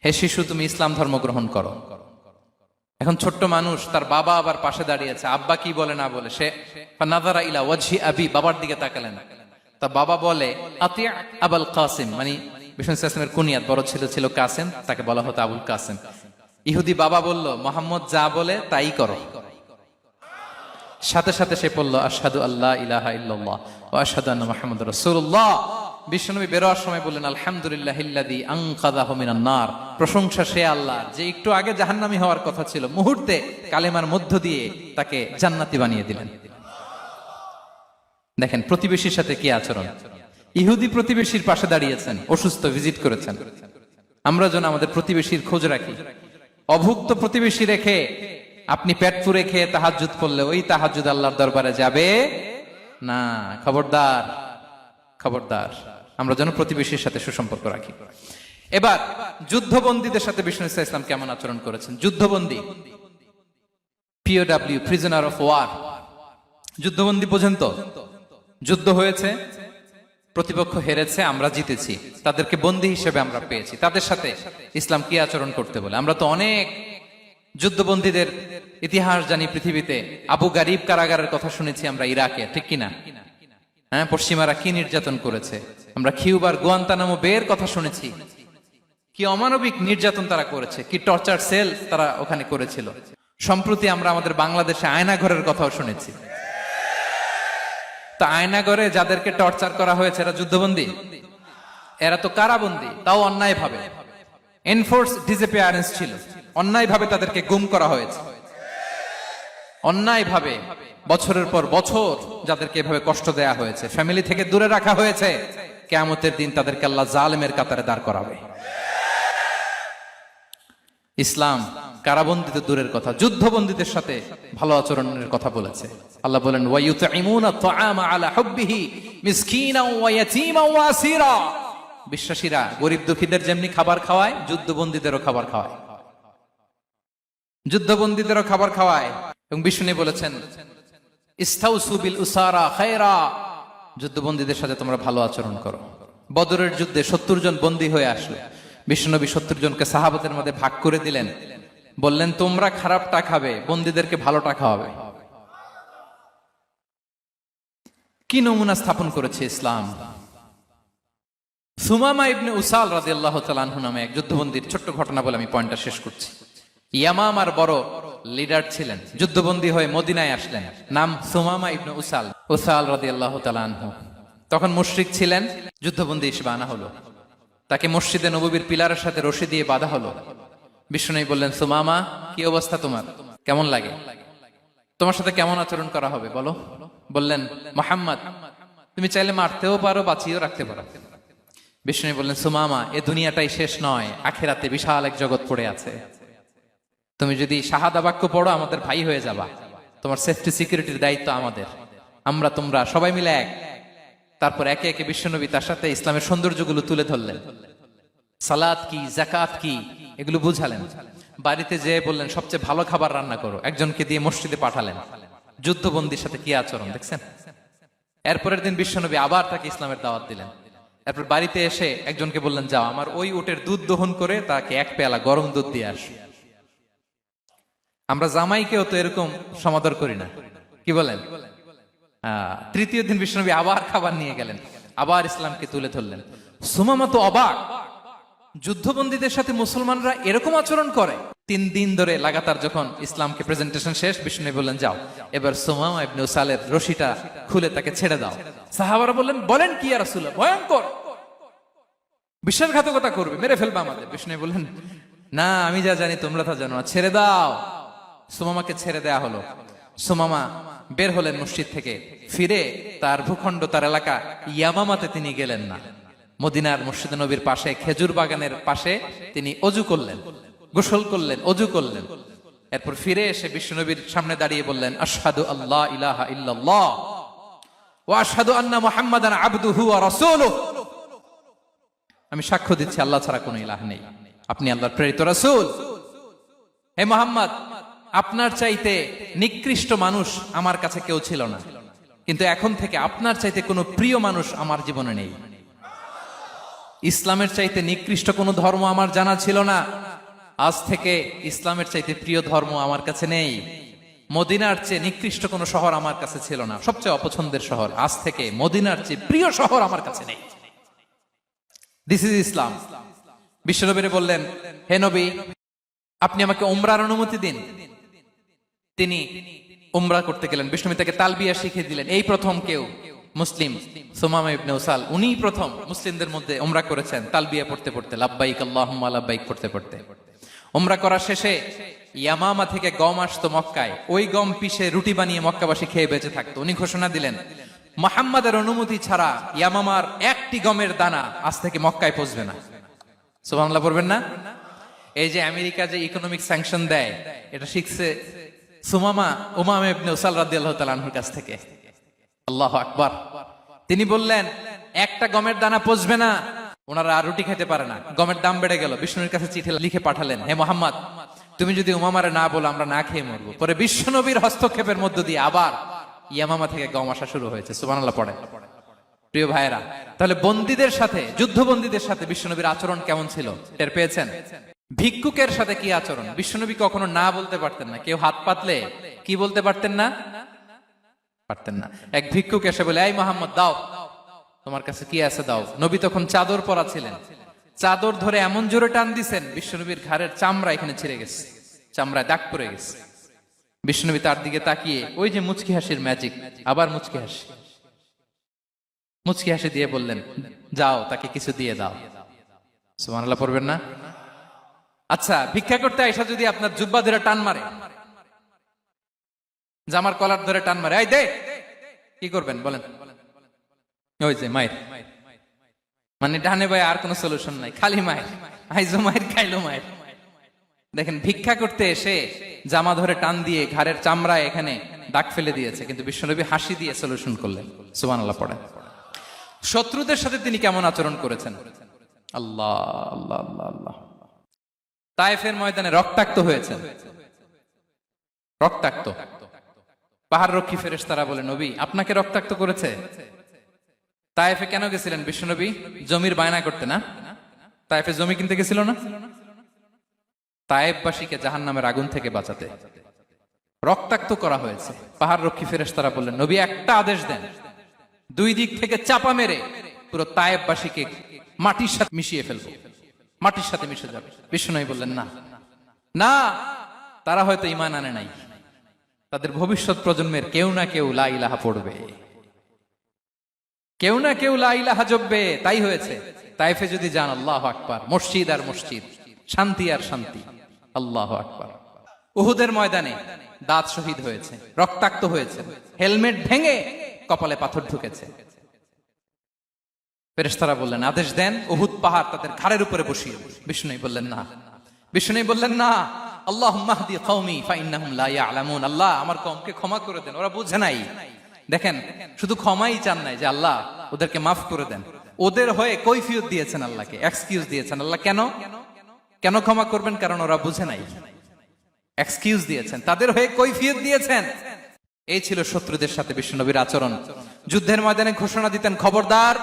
হে শিশু, তুমি ইসলাম ধর্ম গ্রহণ করো। এখন ছোট্ট মানুষ, তার বাবা আবার পাশে দাঁড়িয়ে আছে, আব্বা কি বলে না বলে, সে নাযারা ইলা ওয়াজহি আবি, বাবার দিকে তাকালেন। তা বাবা বলে, আতিয়া আবুল কাসিম, মানে বিষ্ণু ইসলামের কুনিয়াত, বড় ছেলে ছিল কাসিম, তাকে বলা হতো আবুল কাসিম। ইহুদি বাবা বলল, মোহাম্মদ যা বলে তাই করো। সাথে সাথে সে বলল, আশহাদু আল্লা ইলাহা ইল্লাল্লাহ ওয়া আশহাদু আন্না মুহাম্মাদুর রাসূলুল্লাহ। বিশ্বনবী বেরোয়ার সময় বললেন, আলহামদুলিল্লাহিল্লাযী আনকাযাহু মিনান নার, প্রশংসা সে আল্লাহ যে একটু আগে জাহান্নামী হওয়ার কথা ছিল, মুহূর্তে কালেমার মধ্য দিয়ে তাকে জান্নাতি বানিয়ে দিলেন। দেখেন প্রতিবেশীর সাথে কি আচরণ। ইহুদি প্রতিবেশীর পাশে দাঁড়িয়েছেন, অসুস্থ, ভিজিট করেছেন। আমরা যেন আমাদের প্রতিবেশীর খোঁজ রাখি। অভুক্ত প্রতিবেশী রেখে আপনি পেট পুরে খেয়ে তাহাজ্জুদ পড়লে ওই তাহাজ্জুদ আল্লাহর দরবারে যাবে না। খবরদার, খবরদার, আমরা যেন প্রতিবেশীর সাথে সুসম্পর্ক রাখি। এবার যুদ্ধবন্দীদের সাথে বিষ্ণু ইসলাম কেমন আচরণ করেছেন। যুদ্ধবন্দী, POW, প্রিজনার অফ ওয়ার, যুদ্ধবন্দী পর্যন্ত যুদ্ধ হয়েছে, প্রতিপক্ষ হেরেছে, আমরা জিতেছি, তাদেরকে বন্দী হিসেবে আমরা পেয়েছি, তাদের সাথে ইসলাম কি আচরণ করতে বলে। আমরা তো অনেক যুদ্ধবন্দীদের ইতিহাস জানি পৃথিবীতে। আবু গারিব কারাগারের কথা শুনেছি আমরা ইরাকে, ঠিক কিনা? হ্যাঁ, পশ্চিমারা কি নির্যাতন করেছে। আমরা কিউবার গুয়ান্তানামো বের কথা শুনেছি, কি অমানবিক নির্যাতন তারা করেছে, কি টর্চার সেল তারা ওখানে করেছিল। সম্প্রতি আমরা আমাদের বাংলাদেশে আয়নাঘরের কথাও শুনেছি। তা আয়নাঘরে যাদেরকে টর্চার করা হয়েছে এরা যুদ্ধবন্দী? এরা তো কারাবন্দী, তাও অন্যায় ভাবে। এনফোর্স ডিসঅ্যাপিয়ারেন্স ছিল, অন্যায় ভাবে তাদেরকে গুম করা হয়েছে। অন্যায় ভাবে বছরের পর বছর যাদেরকে এভাবে কষ্ট দেয়া হয়েছে, ফ্যামিলি থেকে দূরে রাখা হয়েছে, কিয়ামতের দিন তাদেরকে আল্লাহ জালেমের কাতারে দাঁড় করাবে। ইসলাম কারাবন্দী তো দূরের কথা, যুদ্ধবন্দীদের সাথে ভালো আচরণের কথা বলেছে। আল্লাহ বলেন ওয়ায়ুতঈমুনা তুআমা আলা হুব্বিহি মিসকিনাও ওয়া ইয়াতীমান ওয়া আসীরা। বিশ্বাসীরা গরিব দুঃখীদের যেমনি খাবার খাওয়ায়, যুদ্ধবন্দীদেরও খাবার খাওয়ায়, যুদ্ধবন্দীদেরও খাবার খাওয়ায়। এবং বিষ্ণু বলেছেন ইস্তাউসু বিল উসারা খায়রা, যুদ্ধবন্দীদের সাথে তোমরা ভালো আচরণ করো। বদরের যুদ্ধে 70 জন বন্দী হয়ে আসলো। বিশ্বনবী 70 জনকে সাহাবাদের মধ্যে ভাগ করে দিলেন, বললেন তোমরা খারাপটা খাবে, বন্দীদেরকে ভালোটা খাওয়াবে। কি নমুনা স্থাপন করেছে ইসলাম। সুমামা ইবনে উসাল রাদিয়াল্লাহু তাআলা আনহু নামে এক যুদ্ধবন্দীর ছোট্ট ঘটনা বলে আমি পয়েন্টটা শেষ করছি। ইয়ামামার বড় লিডার ছিলেন, যুদ্ধবন্দী হয়ে মদিনায় আসলেন, নাম সুমামা ইবনে উসাল রাদিয়াল্লাহু তাআলা আনহু। তখন মুশরিক ছিলেন, যুদ্ধবন্দী হিসেবে আনা হলো। তাকে মসজিদে নববীর পিলারের সাথে রশি দিয়ে বাঁধা হলো। বিষ্ণু বললেন সুমামা, কি অবস্থা তোমার, কেমন লাগে, তোমার সাথে কেমন আচরণ করা হবে বলো। বললেন মুহাম্মদ, তুমি চাইলে মারতেও পারো, বাঁচিয়েও রাখতে পারো। বিষ্ণু বললেন সুমামা, এ দুনিয়াটাই শেষ নয়, আখিরাতে বিশাল এক জগৎ পড়ে আছে। তুমি যদি শাহাদা বাক্য পড়ো আমাদের ভাই হয়ে যাবা, তোমার সেফটি সিকিউরিটির দায়িত্ব আমাদের, আমরা তোমরা সবাই মিলে এক। তারপর একে একে বিশ্বনবী তার সাথে ইসলামের সৌন্দর্যগুলো তুলে ধরলেন, সালাত কি, যাকাত কি, এগুলো বুঝালেন। বাড়িতে যেয়ে বললেন সবচেয়ে ভালো খাবার রান্না করো, একজনকে দিয়ে মসজিদে পাঠালেন। যুদ্ধবন্দীর সাথে কি আচরণ দেখছেন। এরপরের দিন বিশ্বনবী আবার তাকে ইসলামের দাওয়াত দিলেন। এরপর বাড়িতে এসে একজনকে বললেন যাও আমার ওই উটের দুধ দহন করে তাকে এক পেয়ালা গরম দুধ দিয়ে আস। আমরা জামাইকেও তো এরকম সমাদর করি না, কি বলেন। তৃতীয় দিন বিশ্বনবী আবার খাবার নিয়ে গেলেন, আবার ইসলামকে তুলে ধরলেন। সুমামা তো অবাক, যুদ্ধবন্দীদের সাথে মুসলমানরা এরকম আচরণ করে। 3 দিন ধরে লাগাতার যখন ইসলামকে প্রেজেন্টেশন শেষ, বিষ্ণু বললেন যাও এবার সুমামা ইবনে উসালের রশিটা খুলে তাকে ছেড়ে দাও। সাহাবারা বললেন বলেন কি ইয়া রাসূলুল্লাহ, ভয়ঙ্কর, বিশ্বাসঘাতকতা করবে, মেরে ফেলবে আমাদের। বিষ্ণু বললেন না, আমি যা জানি তোমরা তা জানো না, ছেড়ে দাও। সুমামাকে ছেড়ে দেয়া হলো। সুমামা বের হলেন মসজিদ থেকে, ফিরে তার ভূখণ্ড, তার এলাকা ইয়ামামাতে তিনি গেলেন না। মদিনার মসজিদে নবীর পাশে খেজুর বাগানের পাশে তিনি অজু করলেন, গোসল করলেন, অজু করলেন। এরপর ফিরে এসে বিশ্বনবীর সামনে দাঁড়িয়ে বললেন আশহাদু আল্লা ইলাহা ইল্লাল্লাহ ওয়া আশহাদু আন্না মুহাম্মাদান আবদুহু ওয়া রাসূলুহু। আমি সাক্ষ্য দিচ্ছি আল্লাহ ছাড়া কোনো ইলাহ নেই, আপনি আল্লাহর প্রেরিত রাসূল। হে মুহাম্মদ, আপনার চাইতে নিকৃষ্ট মানুষ আমার কাছে কেউ ছিল না, কিন্তু এখন থেকে আপনার চাইতে কোনো প্রিয় মানুষ আমার জীবনে নেই। ইসলামের চাইতে নিকৃষ্ট কোনো ধর্ম আমার জানা ছিল না, আজ থেকে ইসলামের চাইতে প্রিয় ধর্ম আমার কাছে নেই। মদিনার চেয়ে নিকৃষ্ট কোনো শহর আমার কাছে ছিল না, সবচেয়ে অপছন্দের শহর, আজ থেকে মদিনার চেয়ে প্রিয় শহর আমার কাছে নেই। দিস ইজ ইসলাম। বিশ্বনবী বললেন হে নবী, আপনি আমাকে উমরার অনুমতি দিন। তিনি উমরা করতে গেলেন, বিষ্ণু তাকে তালবিয়া শিখিয়ে দিলেন। এই প্রথম কেউ মুসলিম সুমামা ইবনে উসাল, উনিই প্রথম মুসলিমদের মধ্যে উমরা করেছেন তালবিয়া পড়তে পড়তে, লাব্বাইক আল্লাহুম্মা লাব্বাইক পড়তে পড়তে। উমরা করা শেষে ইয়ামামা থেকে গম আসতো মক্কায়, ওই গম পিষে রুটি বানিয়ে মক্কাবাসী খেয়ে বেঁচে থাকতো। উনি ঘোষণা দিলেন মুহাম্মাদের অনুমতি ছাড়া ইয়ামামার একটি গমের দানা আজ থেকে মক্কায় পৌঁছবে না। সুবহানাল্লাহ পড়বেন না? এই যে আমেরিকা যে ইকোনমিক স্যাংশন দেয়, এটা শিখছে সুমামা উমামা ইবনে উসাল রাদিয়াল্লাহু তাআলা আনহুর কাছ থেকে। আল্লাহু আকবার। তিনি বললেন একটা গমের দানা পচবে না, ওনারা আর রুটি খেতে পারে না। গমের দাম বেড়ে গেল, বিষ্ণুর কাছে চিঠি লিখে পাঠালেন, হে মুহাম্মদ, তুমি যদি উমামারে না বলো আমরা না খেয়ে মরবো। পরে বিশ্বনবীর হস্তক্ষেপের মধ্য দিয়ে আবার ইয়ামামা থেকে গম আসা শুরু হয়েছে। সুবহানাল্লাহ পড়ে। প্রিয় ভাইয়েরা, তাহলে বন্দীদের সাথে, যুদ্ধবন্দীদের সাথে বিশ্বনবীর আচরণ কেমন ছিল টের পেয়েছেন? ভিক্ষুকের সাথে কি আচরণ? বিশ্বনবী কখনো না বলতে পারতেন না। কেউ হাত পাতলে কি বলতে পারতেন না? পারতেন না। এক ভিক্ষুক এসে বলে এই মুহাম্মদ দাও, তোমার কাছে কি আছে দাও। নবী তখন চাদর পরা ছিলেন, চাদর ধরে এমন জোরে টান দিছেন বিশ্বনবীর ঘাড়ের চামড়া এখানে ছিঁড়ে গেছে, চামড়ায় দাগ পড়ে গেছে। বিশ্বনবী তার দিকে তাকিয়ে ওই যে মুচকি হাসির ম্যাজিক, আবার মুচকি হাসি দিয়ে বললেন, যাও তাকে কিছু দিয়ে দাও। সুবহানাল্লাহ পড়বেন না? আচ্ছা, ভিক্ষা করতে আইসা যদি আপনার জুব্বা ধরে টান মারে, জামার কলার ধরে টান মারে, এই দে, কি করবেন বলেন? ওই যে মায়ের, মানে ডানে ভাই আর কোনো সলিউশন নাই, খালি মায়ের, আইজো মায়ের খাইলো মায়ের। দেখেন, ভিক্ষা করতে এসে জামা ধরে টান দিয়ে ঘাড়ের চামড়ায় এখানে দাগ ফেলে দিয়েছে, কিন্তু বিশ্বনবী হাসি দিয়ে সলিউশন করলেন। সুবহানাল্লাহ পড়ে। শত্রুদের সাথে তিনি কেমন আচরণ করেছেন? আল্লাহ আল্লাহ আল্লাহ আল্লাহ। তায়েফের ময়দানে রক্তাক্ত হয়েছে, রক্তাক্ত। পাহাড় রক্ষী ফেরেশতারা বলে, নবী আপনাকে রক্তাক্ত করেছে? তায়েফে কেন গেছিলেন বিশ্বনবী? জমির বায়না করতে না? তায়েফে জমি কিনতে গেছিল না? তায়েফবাসীকে জাহান্নামের আগুন থেকে বাঁচাতে রক্তাক্ত করা হয়েছে। পাহাড় রক্ষী ফেরেশতারা বললেন, নবী একটা আদেশ দেন, দুই দিক থেকে চাপা মেরে পুরো তায়েফবাসীকে মাটির সাথে মিশিয়ে ফেলবো, মাটির সাথে মিশে যাবে। বিশ্বনবী বললেন, না না, তারা হয়তো ঈমান আনে নাই, তাদের ভবিষ্যৎ প্রজন্মের কেউ না কেউ লা ইলাহা পড়বে, কেউ না কেউ লা ইলাহা জপবে। তাই হয়েছে। তাইফে যদি যান, আল্লাহু আকবার, মসজিদ আর মসজিদ, শান্তি আর শান্তি। আল্লাহু আকবার। উহুদের ময়দানে দাঁত শহীদ হয়েছে, রক্তাক্ত হয়েছে, হেলমেট ভেঙে কপালে পাথর ঢুকেছে। ফেরেশতারা বললেন, আদেশ দেন, উহুদ পাহাড় তাদের ঘাড়ের উপরে বসিয়ে। বিষ্ণুই বললেন, না। বিষ্ণুই বললেন, না। আল্লাহুম্মা হদি কওমি ফাইন্নাহুম লা ইয়ালামুন। আল্লাহ আমার কওমকে ক্ষমা করে দেন, ওরা বুঝে নাই। দেখেন, শুধু ক্ষমাই চান নাই যে আল্লাহ ওদেরকে মাফ করে দেন, ওদের হয়ে কৈফিয়ত দিয়েছেন আল্লাহকে, এক্সকিউজ দিয়েছেন। আল্লাহ কেন কেন ক্ষমা করবেন? কারণ ওরা বুঝে নাই। এক্সকিউজ দিয়েছেন, তাদের হয়ে কৈফিয়ত দিয়েছেন। এই ছিল শত্রুদের সাথে বিশ্বনবীর আচরণ। যুদ্ধের ময়দানে ঘোষণা দিতেন, খবরদার,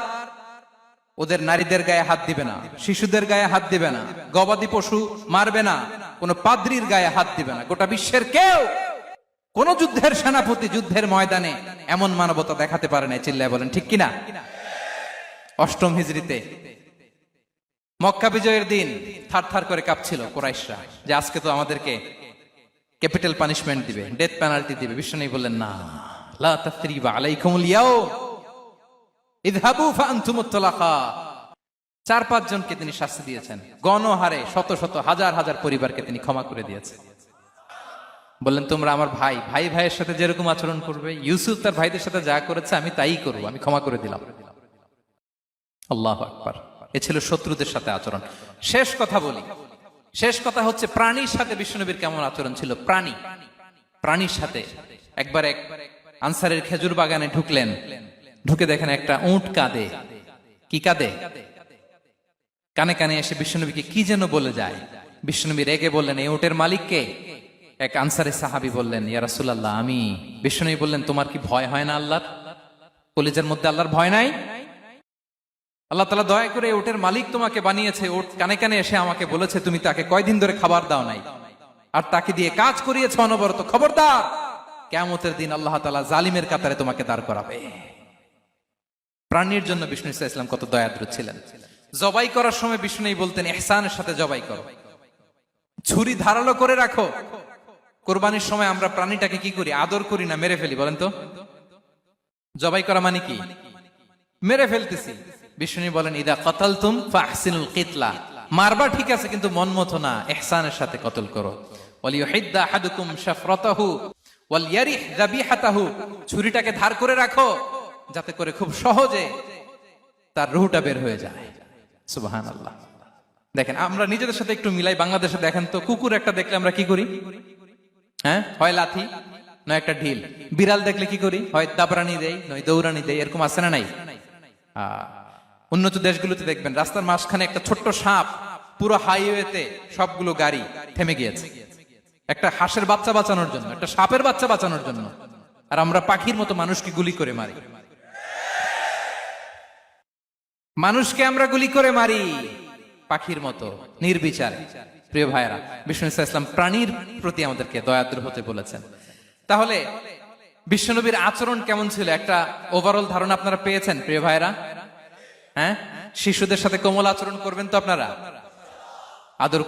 ওদের নারীদের গায়ে হাত দিবে না, শিশুদের গায়ে হাত দিবে না, গবাদি পশু মারবে না, কোন পাদ্রীর গায়ে হাত দিবে না। গোটা বিশ্বের কেউ, কোন যুদ্ধের সেনাপতি যুদ্ধের ময়দানে এমন মানবতা দেখাতে পারে না। চিল্লায় বলেন ঠিক কিনা? অষ্টম হিজরিতে মক্কা বিজয়ের দিন থারথার করে কাঁপছিল কুরাইশরা, যে আজকে তো আমাদেরকে ক্যাপিটাল পানিশমেন্ট দিবে, ডেথ পেনাল্টি দিবে। বিশ্বনবী বললেন, না, লা তাসরিবা আলাইকুমুল ইয়াউম ইযহাবু ফাআনতুমুত তালাকা। 4-5 জনকে তিনি শাস্তি দিয়েছেন, গণহারে শত শত হাজার হাজার পরিবারকে তিনি ক্ষমা করে দিয়েছেন। বললেন, তোমরা আমার ভাই, ভাই ভাইয়ের সাথে যেরকম আচরণ করবে, ইউসুফ তার ভাইদের সাথে যা করেছে আমি তাই করব, আমি ক্ষমা করে দিলাম। আল্লাহু আকবার। এ ছিল শত্রুদের সাথে আচরণ। শেষ কথা বলি, শেষ কথা হচ্ছে প্রাণীর সাথে বিশ্বনবীর কেমন আচরণ ছিল। প্রাণীর সাথে একবার এক আনসারের খেজুর বাগানে ঢুকলেন, ঢুকে দেখেন একটা উট কাঁদে। কি কাঁদে? কানে কানে এসে বিশ্বনবীকে কি যেন বলে যায়। বিশ্বনবী রেগে বললেন, এই উটের মালিক কে? এক আনসারে সাহাবী বললেন, ইয়া রাসূলুল্লাহ, আমি। বিশ্বনবী বললেন, তোমার কি ভয় হয় না আল্লাহর? কলিজার মধ্যে আল্লাহর ভয় নাই? আল্লাহ তাআলা দয়া করে উটের মালিক তোমাকে বানিয়েছে, উট কানে কানে এসে আমাকে বলেছে তুমি তাকে কয়দিন ধরে খাবার দাও নাই, আর তাকে দিয়ে কাজ করিয়েছে অনবরত। খবরদার, কিয়ামতের দিন আল্লাহ তাআলা জালিমের কাতারে তোমাকে দাঁড় করাবে। প্রাণীর জন্য বিষ্ণু ইসলাম কত দয়াদ্র ছিলেন। জবাই করার সময় বিষ্ণু বলতেন, ইহসানের সাথে জবাই করো, ছুরি ধারালো করে রাখো। কোরবানির সময় আমরা প্রাণীটাকে কি করি? আদর করি না, মেরে ফেলি। বলেন তো, জবাই করা মানে কি? মেরে ফেলতেছি। বিষ্ণু বলেন, ইদা কাতালতুম ফাহসিনুল কিতলা। মারবা ঠিক আছে, কিন্তু মন মতো না, ইহসানের সাথে কতল করো। ওয়ালিয়ুহিদ্দা আহাদুকুম শাফরাতাহু ওয়ালইয়ারিহ যাবিহাতাহু। ছুরিটাকে ধার করে রাখো, যাতে করে খুব সহজে তার রূহটা বের হয়ে যায়। সুবহানাল্লাহ। দেখেন, আমরা নিজেদের সাথে একটু মিলাই। বাংলাদেশে দেখেন তো, কুকুর একটা দেখলে আমরা কি করি? হ্যাঁ, হয় লাথি নয় একটা ঢিল। বিড়াল দেখলে কি করি? হয় দাবরানি দেই নয় দৌড়ানি দেই। এরকম আছে না নাই? উন্নত দেশগুলোতে দেখবেন রাস্তার মাঝখানে একটা ছোট্ট সাপ, পুরো হাইওয়েতে সবগুলো গাড়ি থেমে গিয়েছে একটা হাঁসের বাচ্চা বাঁচানোর জন্য, একটা সাপের বাচ্চা বাঁচানোর জন্য। আর আমরা পাখির মতো মানুষকে গুলি করে মারি। মানুষকে আমরা গুলি করে মারি পাখির মতো নির্বিচারে। প্রিয় ভাইরা, বিষ্ণু ইসলাম প্রাণীর প্রতি আমাদেরকে দয়াদ্র হতে বলেছেন। তাহলে বিশ্বনবীর আচরণ কেমন ছিল একটা ওভারঅল ধারণা আপনারা পেয়েছেন প্রিয় ভাইরা? হ্যাঁ, শিশুদের সাথে কোমল আচরণ করবেন তো আপনারা? আদর